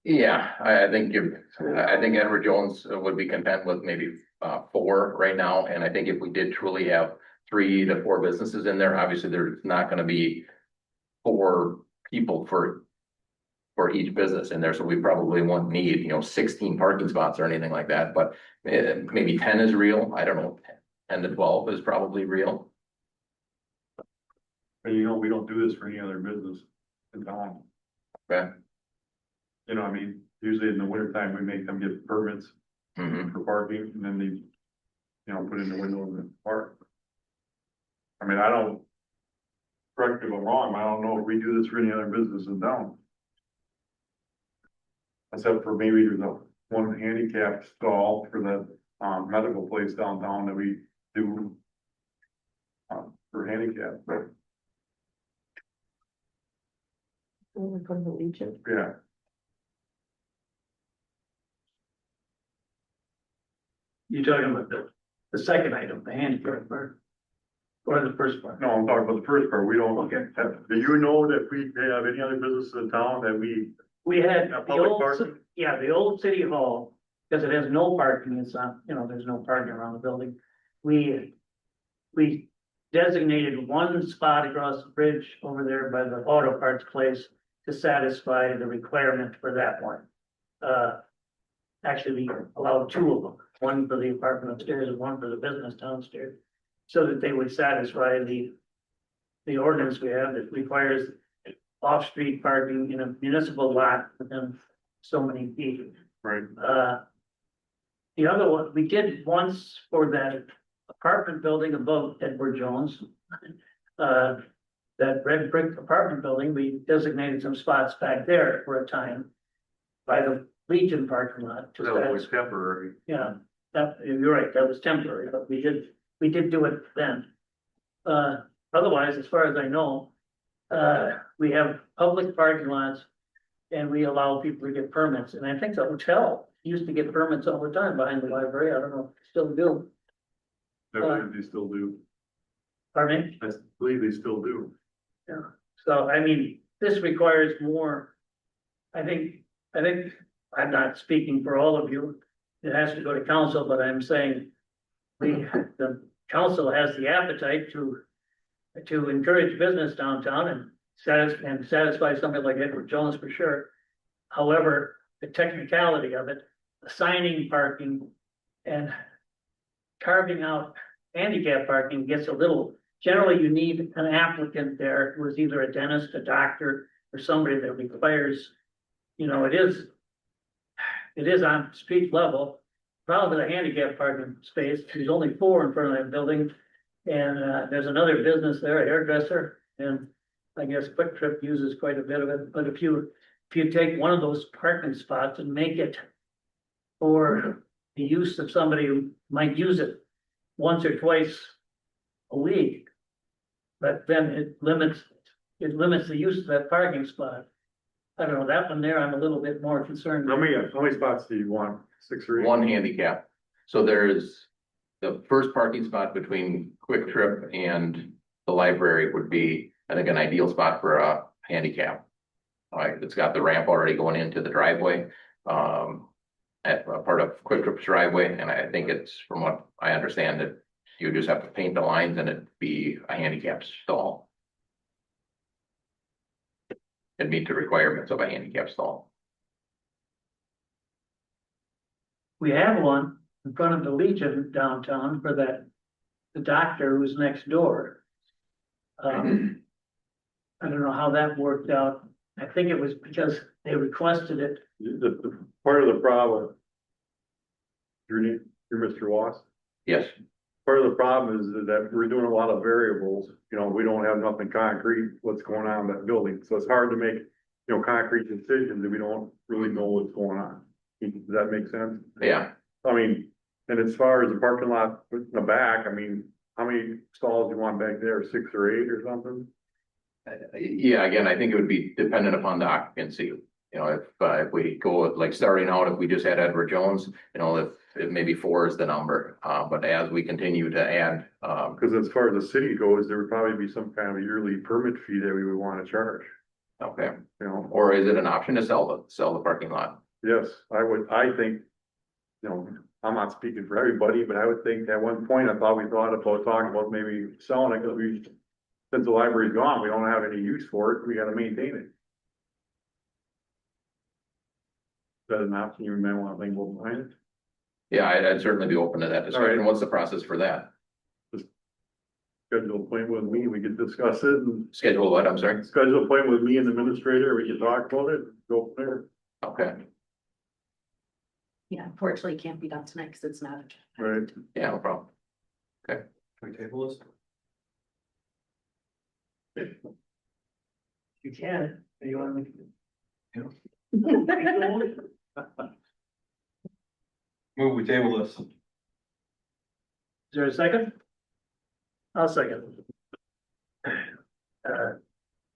Yeah, I think Edward Jones would be content with maybe 4 right now, and I think if we did truly have 3 to 4 businesses in there, obviously there's not gonna be 4 people for each business in there, so we probably won't need, 16 parking spots or anything like that, but maybe 10 is real, I don't know, 10 to 12 is probably real. But we don't do this for any other business in town. Okay. You know what I mean? Usually in the winter time, we make them get permits Mhm. for parking and then they, put in the window in the park. I mean, I don't, correct me if I'm wrong, I don't know if we do this for any other business in town. Except for maybe there's one handicap stall for the, medical place downtown that we do. For handicap, but From the Legion. yeah, You're talking about the second item, the handicap part. Or the first part. no, I'm talking about the first part, we don't, Okay. do you know that we have any other businesses in town that we, We had A the public old, parking? the old city hall, because it has no parking, it's not, there's no parking around the building. We designated one spot across the bridge over there by the auto parts place to satisfy the requirement for that one. Actually, we allowed 2 of them, one for the apartment upstairs and one for the business downstairs. So that they would satisfy the ordinance we have that requires off-street parking in a municipal lot within so many feet. right? The other one, we did once for that apartment building above Edward Jones. That red brick apartment building, we designated some spots back there for a time. By the Legion parking lot. to That was satisfy- temporary. Yeah, you're right, that was temporary, but we did do it then. Otherwise, as far as I know, we have public parking lots. And we allow people to get permits, and I think the hotel used to get permits all the time behind the library, I don't know, if they still do, I believe they still do. pardon me? I believe they still do. So, I mean, this requires more. I think, I'm not speaking for all of you, it has to go to council, but I'm saying. The council has the appetite to encourage business downtown and satisfy somebody like Edward Jones for sure. However, the technicality of it, assigning parking and carving out handicap parking gets a little, generally you need an applicant there who is either a dentist, a doctor, or somebody that requires, it is on street level. Problem with a handicap parking space, there's only 4 in front of that building. And, there's another business there, a hairdresser, and I guess Quick Trip uses quite a bit of it, but if you take one of those parking spots and make it for the use of somebody who might use it once or twice a week, but then it limits the use of that parking spot. I don't know, that one there, I'm a little bit more concerned. How many spots do you want? 6 or 8? One handicap. So there's the first parking spot between Quick Trip and the library would be, I think, an ideal spot for a handicap. It's got the ramp already going into the driveway, at a part of Quick Trip's driveway, and I think it's, from what I understand, that you just have to paint the lines and it'd be a handicap stall. It'd meet the requirements of a handicap stall. We have one in front of the Legion downtown for the doctor who's next door. I don't know how that worked out. I think it was because they requested it. The part of the problem. You're Mr. Ross. Yes, Part of the problem is that we're doing a lot of variables, we don't have nothing concrete, what's going on in that building, so it's hard to make, concrete decisions if we don't really know what's going on. Does that make sense? yeah. I mean, and as far as the parking lot in the back, I mean, how many stalls do you want back there, 6 or 8 or something? Yeah, again, I think it would be dependent upon the occupancy. If we go with, like, starting out, if we just had Edward Jones, if maybe 4 is the number, but as we continue to add, Because as far as the city goes, there would probably be some kind of yearly permit fee that we would want to charge, okay, or is it an option to sell the parking lot? Yes, I think, I'm not speaking for everybody, but I would think at one point, I thought we thought about talking about maybe selling it, because since the library's gone, we don't have any use for it, we gotta maintain it. Is that an option you may want to think about behind it? Yeah, I'd certainly be open to that discussion. right. What's the process for that? Schedule an appointment with me, we could discuss it, and Schedule what, I'm sorry? schedule an appointment with me and the administrator, we can talk about it, go from there. Okay, Yeah, unfortunately, it can't be done tonight because it's not. Right. yeah, no problem. Can we table this? You can, you want me to? Move, we table this. Is there a second? I'll second.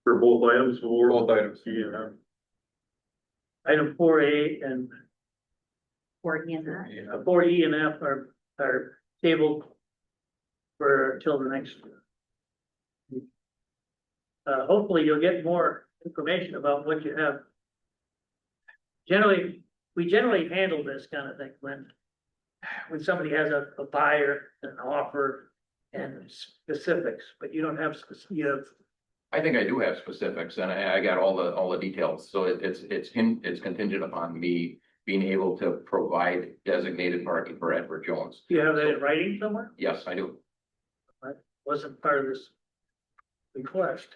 For both items, or Both items. Yeah. Item 4A and Or in that. 4E and F are tabled for till the next. Hopefully you'll get more information about what you have. We generally handle this kind of thing when somebody has a buyer, an offer and specifics, but you don't have, you have. I think I do have specifics, and I got all the details, so it's contingent upon me being able to provide designated parking for Edward Jones. Do you have that in writing somewhere? Yes, I do. Wasn't part of this request.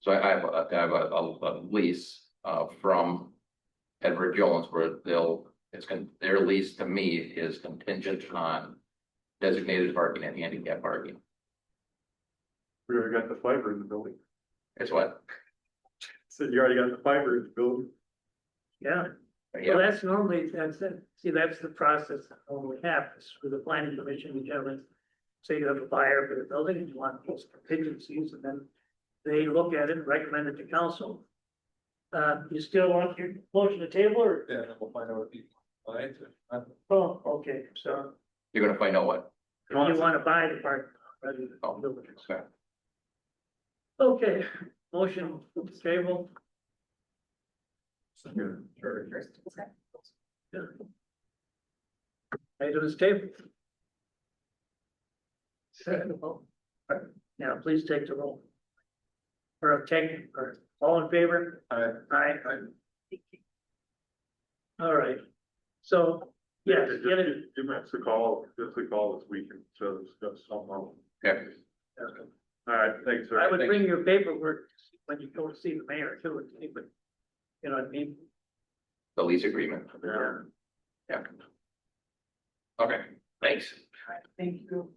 So I have a lease, from Edward Jones where their lease to me is contingent on designated parking and handicap parking. We already got the fiber in the building. It's what? Said you already got the fiber in the building. Yeah, well, Yeah, that's normally, that's it. See, that's the process that normally happens with the planning commission. You generally say you have a buyer for the building and you want those contingencies, and then they look at it and recommend it to council. You still want your motion to table or? Yeah, we'll find out what people. Oh, okay, so you're gonna find out what. you want to buy the park rather than Oh, build it. okay. Okay, motion to table. Item is tabled. Second vote. Now, please take the roll. Or all in favor? Aye. All right, so, yes, get it. Give us a call this weekend, to discuss something. Okay. All right, thanks, sir. I would bring your paperwork when you go to see the mayor too, but you know what I mean? The lease agreement. Yeah. Yeah. Okay, Thanks. Thank you.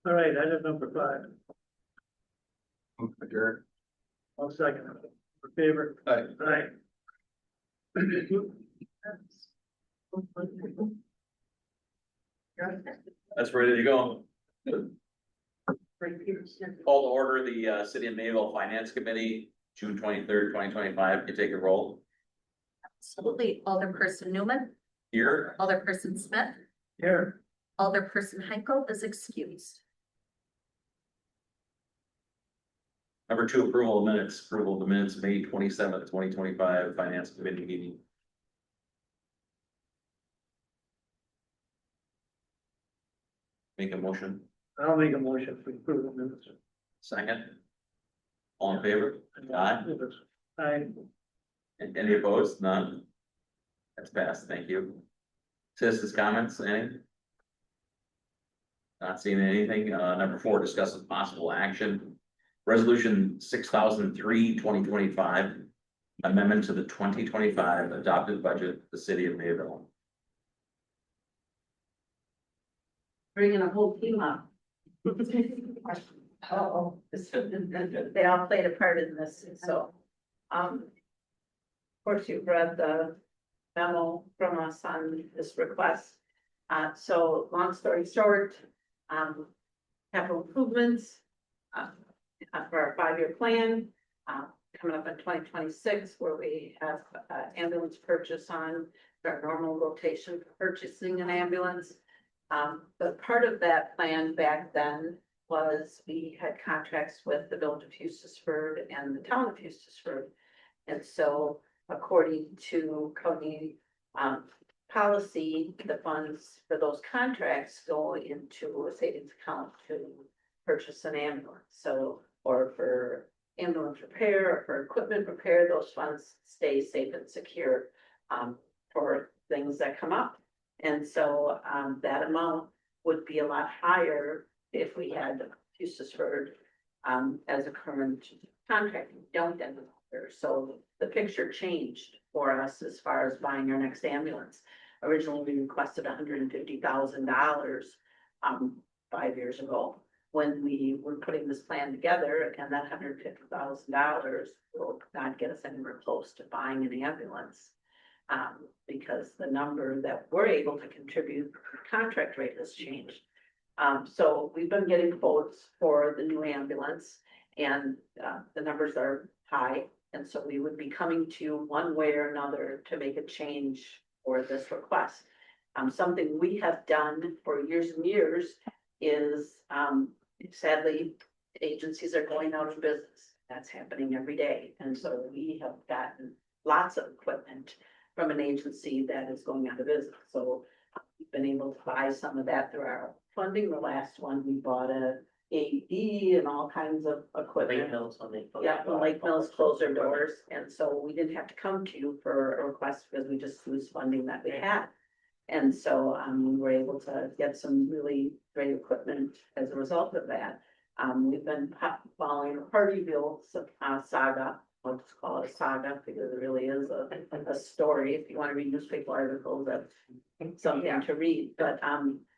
All right, item number 5. Jared. I'll second. For favor? Aye. That's ready to go. Call to order the City of Mayville Finance Committee, June 23rd, 2025. You take a roll. Absolutely. Alderperson Newman, Here. Alderperson Smith, Here. Alderperson Heiko is excused. Number 2, approval of minutes. Approval of the minutes, May 27th, 2025, Finance Committee meeting. Make a motion. I'll make a motion for approval of minutes. Second. All in favor? Aye. Aye. And any opposed? None. That's passed. Thank you. Citizens' comments, any? Not seeing anything. Number 4, discuss with possible action. Resolution 6003, 2025. Amendment to the 2025 adopted budget, of the City of Mayville. Bringing a whole team up. Oh, they all played a part in this, so, of course, you've read the memo from us on this request. So long story short, capital improvements, for our 5-year plan, coming up in 2026, where we have, ambulance purchase on our normal rotation for purchasing an ambulance. But part of that plan back then was we had contracts with the Village of Eustisford and the Town of Eustisford. And so according to county policy, the funds for those contracts go into a savings account to purchase an ambulance. So, or for ambulance repair or for equipment repair, those funds stay safe and secure for things that come up. And so that amount would be a lot higher if we had Eustisford as a current contract. We don't any longer. So the picture changed for us as far as buying our next ambulance. Originally, we requested $150,000 5 years ago when we were putting this plan together, and that $150,000 will not get us anywhere close to buying an ambulance. Because the number that we're able to contribute, contract rate has changed. So we've been getting quotes for the new ambulance, and the numbers are high. And so we would be coming to you one way or another to make a change for this request. Something we have done for years and years is, sadly, agencies are going out of business. That's happening every day. And so we have gotten lots of equipment from an agency that is going out of business. So we've been able to buy some of that through our funding. The last one, we bought a AED and all kinds of equipment. Lake Mills, when they. Yeah, when Lake Mills closed their doors, and so we didn't have to come to you for a request because we just used funding that we had. And so we were able to get some really great equipment as a result of that. We've been following a Hardyville saga. I'll just call it a saga because it really is a story. If you want to read newspaper articles, that's something to read. But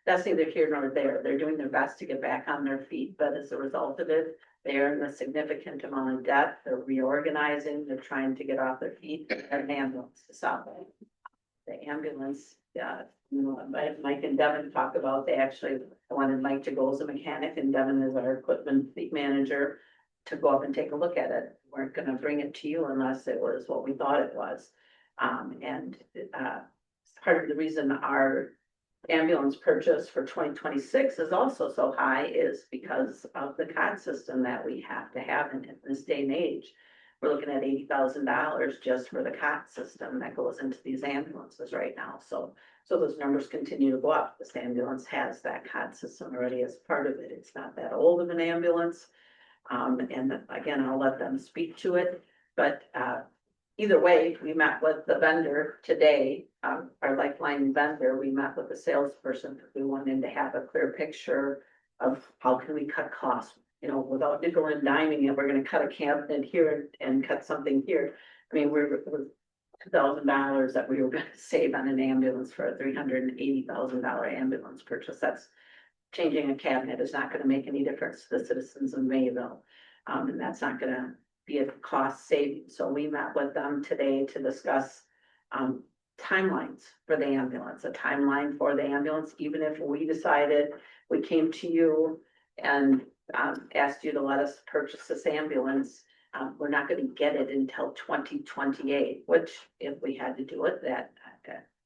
that's neither here nor there. They're doing their best to get back on their feet, but as a result of it, they're in a significant amount of debt. They're reorganizing. They're trying to get off their feet. An ambulance to stop it. The ambulance, Mike and Devin talk about. They actually wanted Mike to go as a mechanic, and Devin is our equipment fleet manager, to go up and take a look at it. Weren't gonna bring it to you unless it was what we thought it was. Part of the reason our ambulance purchase for 2026 is also so high is because of the COD system that we have to have in this day and age. We're looking at $80,000 just for the COT system that goes into these ambulances right now. So those numbers continue to go up. This ambulance has that COT system already as part of it. It's not that old of an ambulance. And again, I'll let them speak to it, but either way, we met with the vendor today, our Lifeline vendor. We met with the salesperson because we wanted to have a clear picture of how can we cut costs. You know, without nickel and diming it, we're gonna cut a cabinet here and cut something here. I mean, we're $2,000 that we were gonna save on an ambulance for a $380,000 ambulance purchase. That's changing a cabinet is not gonna make any difference to the citizens of Mayville. And that's not gonna be a cost saving. So we met with them today to discuss timelines for the ambulance, a timeline for the ambulance, even if we decided we came to you and asked you to let us purchase this ambulance. We're not gonna get it until 2028, which if we had to do it, that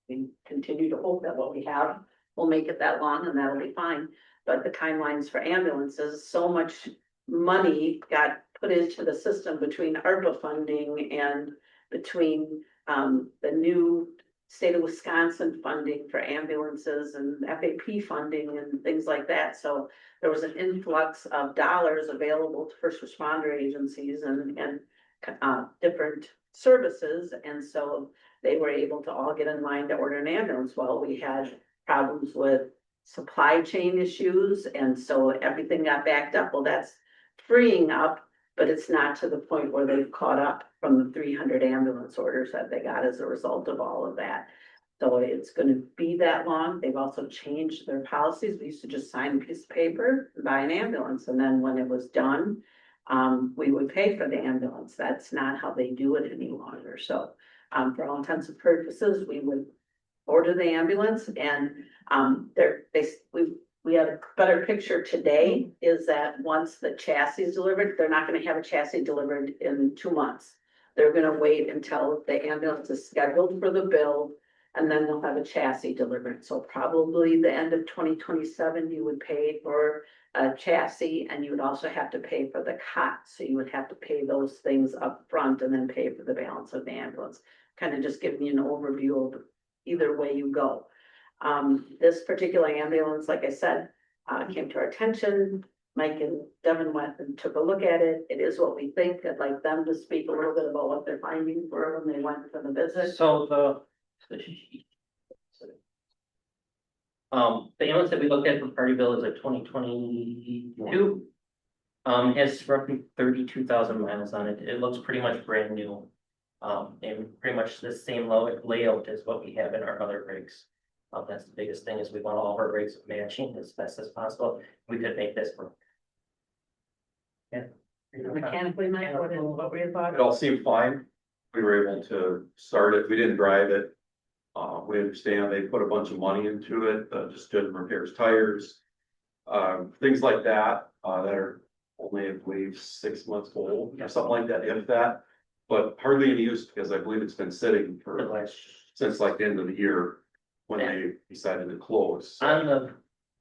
we continue to hope that what we have will make it that long and that'll be fine. But the timelines for ambulances, so much money got put into the system between ARPA funding and between the new state of Wisconsin funding for ambulances and FAP funding and things like that. So there was an influx of dollars available to first responder agencies and different services. And so they were able to all get in line to order an ambulance. Well, we had problems with supply chain issues, and so everything got backed up. Well, that's freeing up, but it's not to the point where they've caught up from the 300 ambulance orders that they got as a result of all of that. So it's gonna be that long. They've also changed their policies. We used to just sign a piece of paper, buy an ambulance, and then when it was done, we would pay for the ambulance. That's not how they do it any longer. So for all intents and purposes, we would order the ambulance and we had a better picture today is that once the chassis is delivered, they're not gonna have a chassis delivered in 2 months. They're gonna wait until the ambulance is scheduled for the build and then they'll have a chassis delivered. So probably the end of 2027, you would pay for a chassis and you would also have to pay for the cot. So you would have to pay those things up front and then pay for the balance of the ambulance. Kind of just giving you an overview of either way you go. This particular ambulance, like I said, came to our attention. Mike and Devin went and took a look at it. It is what we think. I'd like them to speak a little bit about what they're finding for when they went for the visit. So the ambulance that we looked at for Party Bill is a 2022. Has roughly 32,000 miles on it. It looks pretty much brand new. And pretty much the same layout as what we have in our other rigs. That's the biggest thing is we want all of our rigs matching as best as possible. We could make this work. Yeah. Mechanically, Mike, what were your thoughts? It all seemed fine. We were able to start it. We didn't drive it. We understand they put a bunch of money into it, just doing repairs, tires, things like that, that are only, I believe, 6 months old or something like that, if that. But hardly any use because I believe it's been sitting for since like the end of the year when they decided to close. On the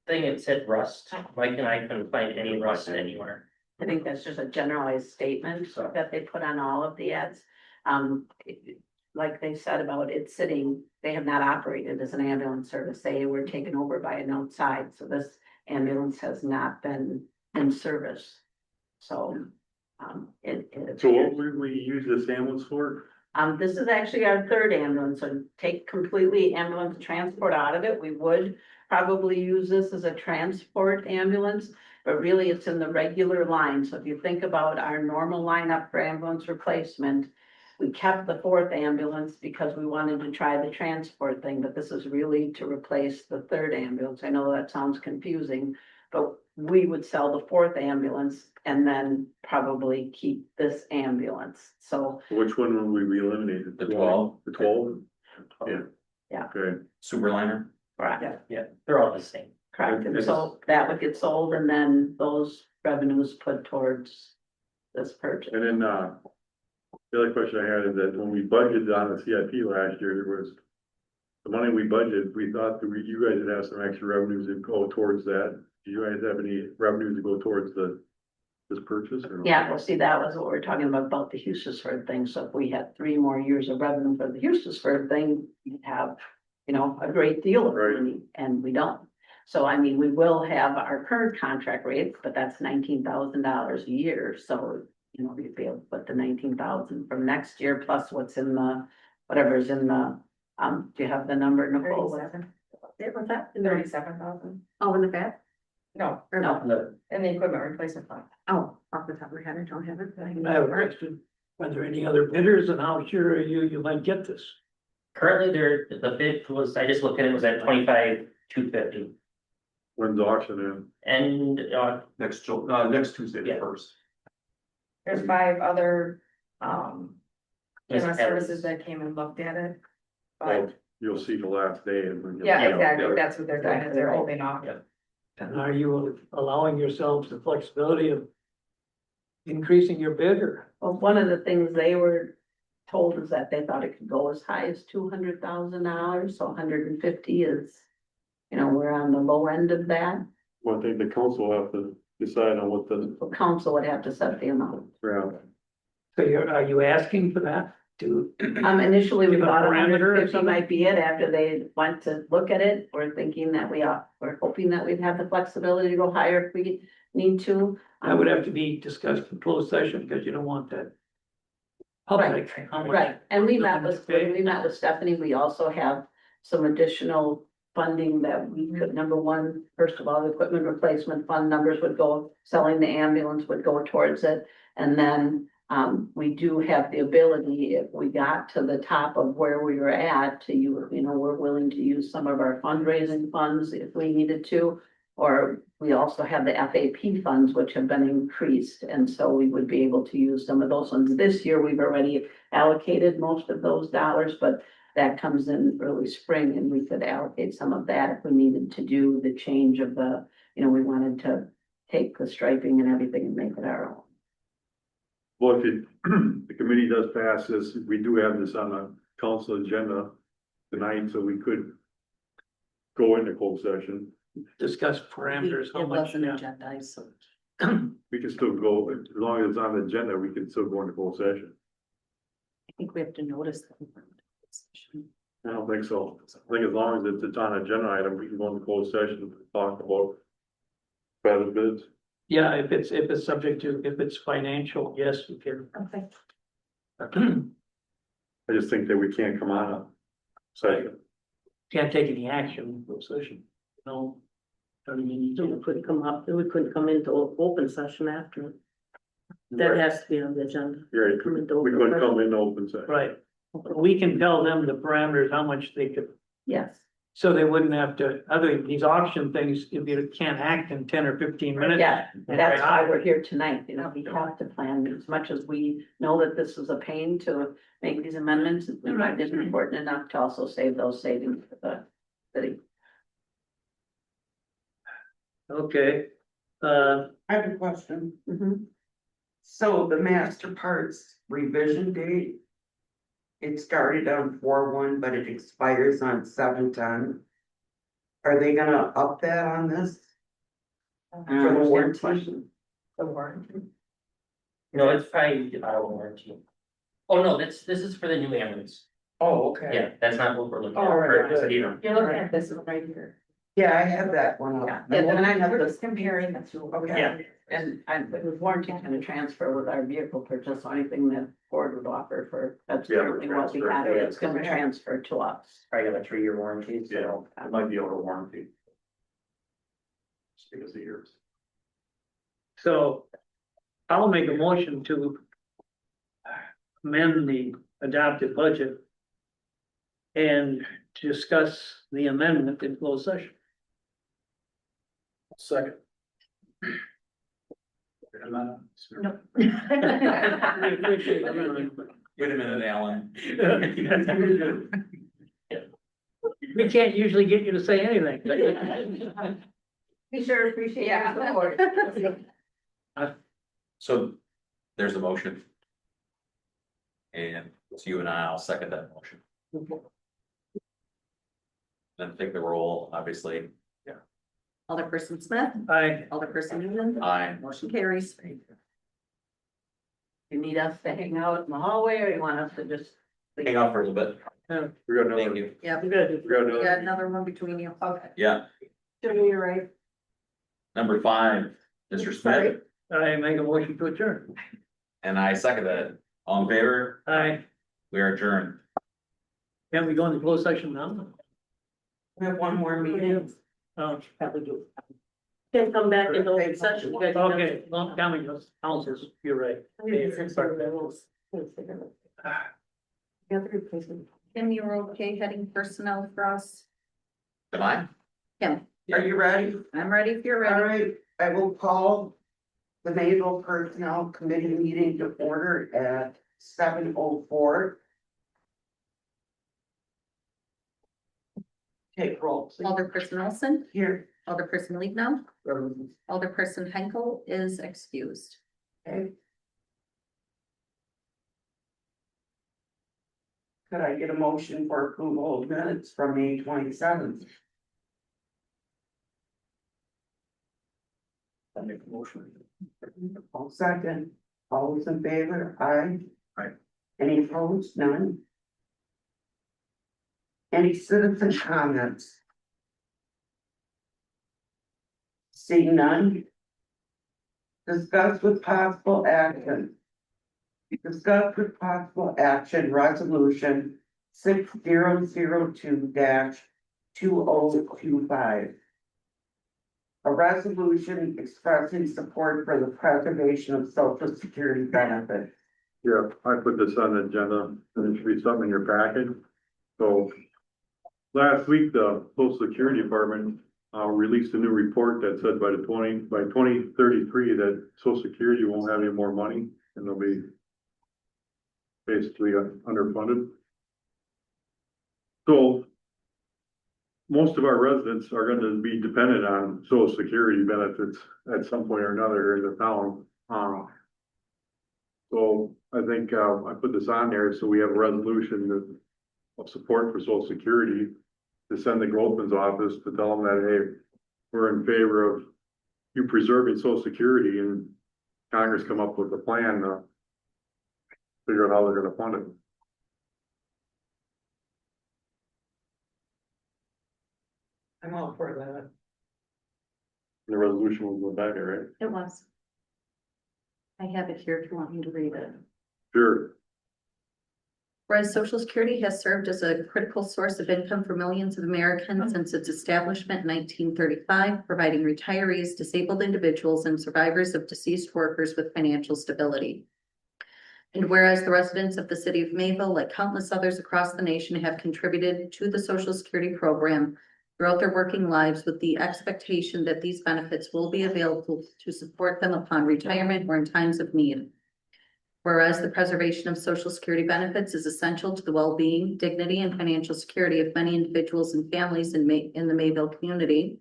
thing, it said rust. Mike and I couldn't find any rust anywhere. I think that's just a generalized statement that they put on all of the ads. Like they said about it sitting, they have not operated as an ambulance service. They were taken over by an outside, so this ambulance has not been in service. So, So what would we use this ambulance for? this is actually our third ambulance, so take completely ambulance transport out of it. We would probably use this as a transport ambulance, but really it's in the regular line. So if you think about our normal lineup for ambulance replacement, we kept the fourth ambulance because we wanted to try the transport thing, but this is really to replace the third ambulance. I know that sounds confusing, but we would sell the fourth ambulance and then probably keep this ambulance. So Which one would we be eliminated? The 12. The 12? Yeah. Yeah. Okay. Superliner. correct, Yeah, they're all the same. correct. And so that would get sold and then those revenues put towards this purchase. And then, the other question I had is that when we budgeted on the CIP last year, there was the money we budgeted, we thought that you guys would have some extra revenues that go towards that. Do you guys have any revenues to go towards this purchase or? no? Yeah, well, see, that was what we're talking about the Hustisford thing. So if we had 3 more years of revenue for the Hustisford thing, you'd have, a great deal of Right. money, and we don't. So I mean, we will have our current contract rates, but that's $19,000 a year. So, we'd be able to put the 19,000 from next year plus what's in the, whatever's in the, do you have the number, Nicole? 37. What's that? 37,000. Oh, in the back? No, Or no? The- in the equipment replacement fund. Oh, off the top of my head, I don't have it. I have a question. Are there any other bidders and how sure are you might get this? Currently, the bid was, I just looked at it, was at 25,250. When's the auction in? And, Next Tuesday, the Yeah. first. There's 5 other, Yes, EMS services that came and looked at it. But, You'll see the last day and then. yeah, Yeah. exactly, that's what they're doing, is they're holding off. Yeah. And are you allowing yourselves the flexibility of increasing your bid or? Well, one of the things they were told is that they thought it could go as high as $200,000, so 150 is, you know, we're on the low end of that. One thing the council will have to decide on what the, The council would have to set the amount. yeah, So are you asking for that to? Initially, we Give a thought parameter or 150 something? might be it after they went to look at it. We're thinking that we're hoping that we'd have the flexibility to go higher if we need to. That would have to be discussed in closed session because you don't want that. Public. how much- Right, and we met looking with, to pay. when we met with Stephanie, we also have some additional funding that we could, number one, first of all, the equipment replacement fund numbers would go, selling the ambulance would go towards it. And then, we do have the ability, if we got to the top of where we were at, to you know, we're willing to use some of our fundraising funds if we needed to. Or we also have the FAP funds, which have been increased, and so we would be able to use some of those funds. This year, we've already allocated most of those dollars, but that comes in early spring, and we could allocate some of that if we needed to do the change of the, you know, we wanted to take the striping and everything and make it our own. well, if you, the committee does pass this, we do have this on the council agenda tonight, so we could go into closed session. Discuss parameters, how It much, wasn't yeah. agendized, so. We can still go, as long as it's on the agenda, we can still go into closed session. I think we have to notice that. I don't think so. I think as long as it's on agenda item, we can go into closed session and talk about better bids. Yeah, if it's subject to, if it's financial, yes, we can. Okay. I just think that we can't come on a second. Can't take any action in closed session, no. I mean, you So we can't. couldn't come up, we couldn't come into open session after. That has to be on the agenda. Right, Come into we open couldn't session. come in open session. Right, we can tell them the parameters, how much they could, Yes, so they wouldn't have to, other, these auction things, if you can't act in 10 or 15 minutes. yeah, that's why we're here tonight, you know, we have to plan, as much as we know that this is a pain to make these amendments, we find it important enough to also save those savings for the city. Okay, I have a question. Mhm. So the master parts revision date. It started on 4/1, but it expires on 7/10. Are they gonna up that on this? For the warranty? The warranty. No, it's probably out of warranty. Oh, no, this is for the new ambulance. Oh, okay. Yeah, that's not what we're looking at. Oh, right, For- right. you know. You're looking at this one right here. Yeah, I have that one up. Yeah, and then I'm We're just comparing the two. Okay. Yeah. And with warranty kind of transfer with our vehicle purchase, anything that Ford would offer for, that's Yeah, certainly what we transfer, have, yeah. it's gonna transfer to us. Probably got a 3-year warranty, Yeah, so. I might be able to warranty. Just because of years. so I'll make a motion to amend the adopted budget and discuss the amendment in closed session. Second. No. We appreciate it. Wait a minute, Alan. We can't usually get you to say anything. We sure appreciate your support. So there's a motion. And it's you and I'll second that motion. Then take the roll, obviously. Alderperson Smith, Aye. Alderperson Newman, Aye. motion carries. You need us to hang out in the hallway, or you want us to just? Hang on for a little bit. We got Thank another, you. Yeah, You gotta do- we got we got another. another one between you, okay. Yeah, Sure, you're right. number 5, Mr. Smith, I make a motion to adjourn. and I second that. All in favor? Aye. We are adjourned. Can we go into closed session now? We have one more meeting. Probably do. Can come back into open session. You guys- Okay, long coming, councils, you're right. I'm gonna use some sort of rules. Kim, you're okay heading personnel for us? Am I? Kim, Are you ready? I'm ready if you're All ready. right, I will call the Mayville Personnel Committee meeting to order at 7:04. Take roll, please. Alderperson Olson, Here. Alderperson Leibnow, Alderperson Henkel is excused. Okay. Could I get a motion for approval of minutes from May 27th? I make a motion. All second, all those in favor, aye? Aye. Any opposed, none? Any citizen comments? Seeing none? Discuss with possible action. Discuss with possible action resolution 6002-2025. A resolution expressing support for the preservation of social security benefits. Yeah, I put this on the agenda, and it should be something in your package. So last week, the Social Security Department released a new report that said by 2033 that Social Security won't have any more money and they'll be basically underfunded. So most of our residents are gonna be dependent on Social Security benefits at some point or another here in the town. So I think, I put this on there so we have a resolution of support for Social Security to send the Groveman's office to tell them that, hey, we're in favor of you preserving Social Security, and Congress come up with a plan to figure out how they're gonna fund it. I'm all for that. The resolution was in the back, right? It was. I have it here if you want me to read it. Sure. Whereas Social Security has served as a critical source of income for millions of Americans since its establishment in 1935, providing retirees, disabled individuals, and survivors of deceased workers with financial stability. And whereas the residents of the city of Mayville, like countless others across the nation, have contributed to the Social Security program throughout their working lives with the expectation that these benefits will be available to support them upon retirement or in times of need. Whereas the preservation of Social Security benefits is essential to the well-being, dignity, and financial security of many individuals and families in the Mayville community.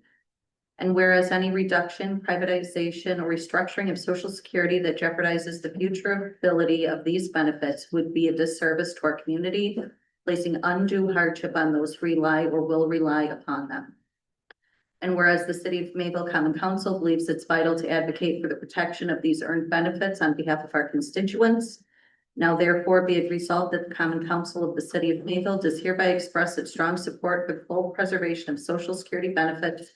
And whereas any reduction, privatization, or restructuring of Social Security that jeopardizes the future ability of these benefits would be a disservice to our community, placing undue hardship on those who rely or will rely upon them. And whereas the City of Mayville Common Council believes it's vital to advocate for the protection of these earned benefits on behalf of our constituents, now therefore be it resolved that the Common Council of the City of Mayville does hereby express its strong support for the full preservation of Social Security benefits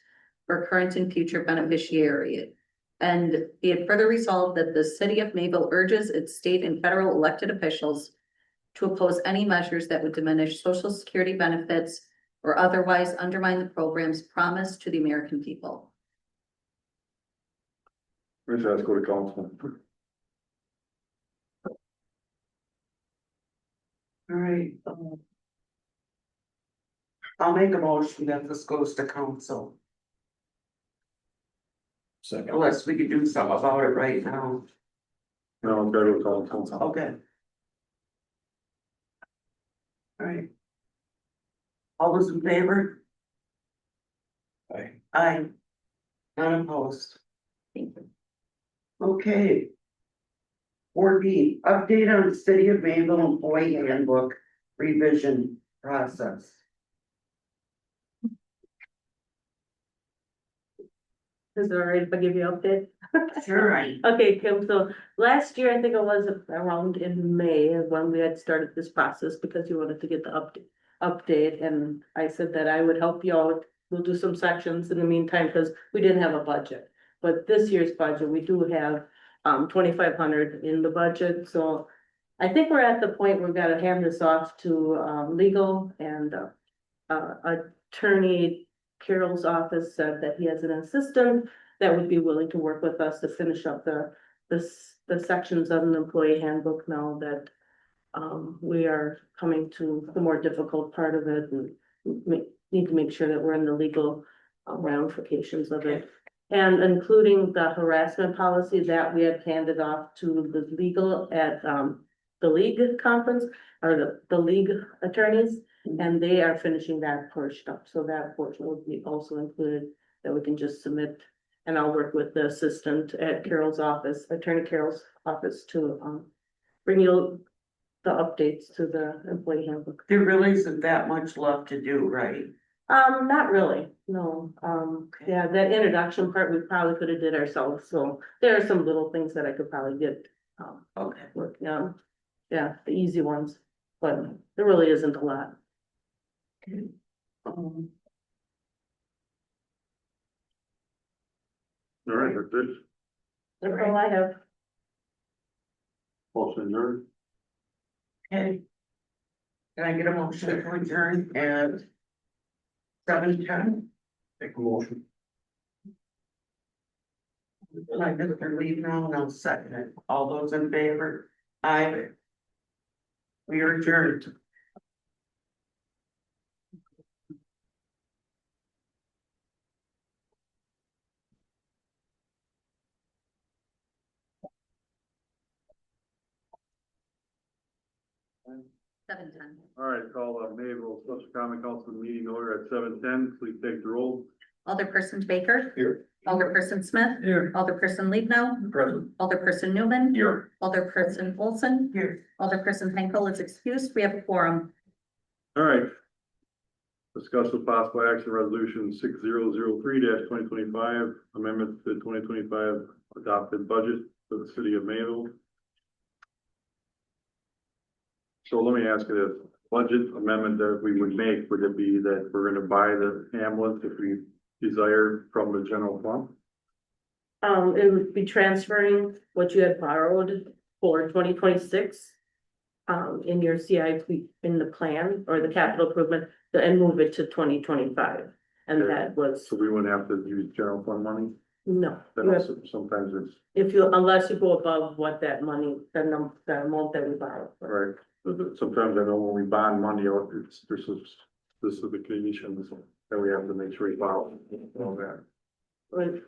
for current and future beneficiaries. And be it further resolved that the City of Mayville urges its state and federal elected officials to oppose any measures that would diminish Social Security benefits or otherwise undermine the program's promise to the American people. Let's go to council. All right. I'll make a motion that this goes to council, Second. unless we could do something about it right now. No, I'm gonna go to council. Okay. All right. All those in favor? Aye. Aye. None opposed. Thank you. Okay. 4B, update on the City of Mayville Employee Handbook revision process. Is it all right if I give you an update? Sure, right. Okay, Kim, so last year, I think it was around in May is when we had started this process because you wanted to get the update, and I said that I would help you out. We'll do some sections in the meantime, because we didn't have a budget. But this year's budget, we do have 2,500 in the budget, so I think we're at the point where we've got to hand this off to legal, and Attorney Carroll's office said that he has an assistant that would be willing to work with us to finish up the sections of an employee handbook now that We are coming to the more difficult part of it and need to make sure that we're in the legal ramifications of it. And including the harassment policy that we had handed off to the legal at, the league conference, or the league attorneys. And they are finishing that portion up, so that portion will be also included, that we can just submit. And I'll work with the assistant at Carol's office, Attorney Carol's office, to bring you the updates to the employee handbook. There really isn't that much left to do, right? Not really, no, yeah, that introduction part, we probably could have did ourselves, so there are some little things that I could probably get. Okay. Working on, yeah, the easy ones, but there really isn't a lot. Um, All right, that's it. That's all I have. Motion adjourned. Okay. Can I get a motion to adjourn at 7:10? Take a motion. I Mr. Leave now and I'll second it. All those in favor? Aye. We are adjourned. Seven ten. All right, call Mayville Special Common Council meeting order at 7:10. Please take the roll. Alderperson Baker. Here. Alderperson Smith. Here. Alderperson Leibnow. Present. Alderperson Newman. Here. Alderperson Olson. Here. Alderperson Henkel is excused. We have a quorum. All right. Discuss with possible action resolution 6003-2025, amendment to the 2025 adopted budget for the city of Mayville. So let me ask you this, budget amendment that we would make, would it be that we're gonna buy the ambulance if we desire from the general fund? It would be transferring what you had borrowed for 2026. In your CIP, in the plan or the capital improvement, and move it to 2025. And Okay. that was, So we wouldn't have to use general fund money? no, That you have- also, sometimes it's, if you, unless you go above what that money, the amount that we borrowed. right, Mhm. sometimes I know when we bond money out, there's specific conditions that we have to make sure we follow, all that. Right.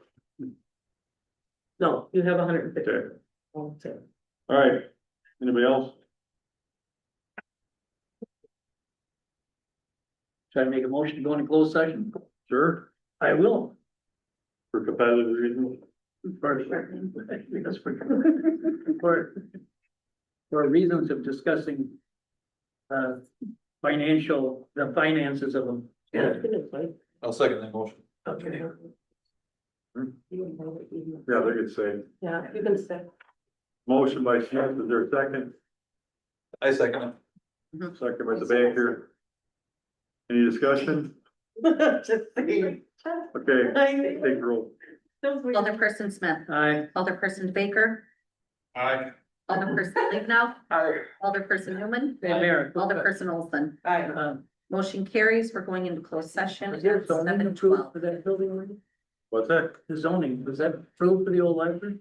No, you have 150. Okay, Okay. all right, anybody else? Try to make a motion to go into closed session. Sure, I will. for competitive reasons. Because for reasons of discussing the finances of them. Yeah. I'll second that motion. Okay. Yeah, they could say, Yeah, you can say. motion by Smith, is there a second? I second it. Second by the Baker. Any discussion? Just saying. Okay, take roll. Alderperson Smith. Aye. Alderperson Baker. Aye. Alderperson Leibnow. Alderperson Newman. Hey, Mayor. Alderperson Olson. Motion carries. We're going into closed session Is at there zoning approved 7:12. for that building already? What's that? The zoning, was that approved for the old library?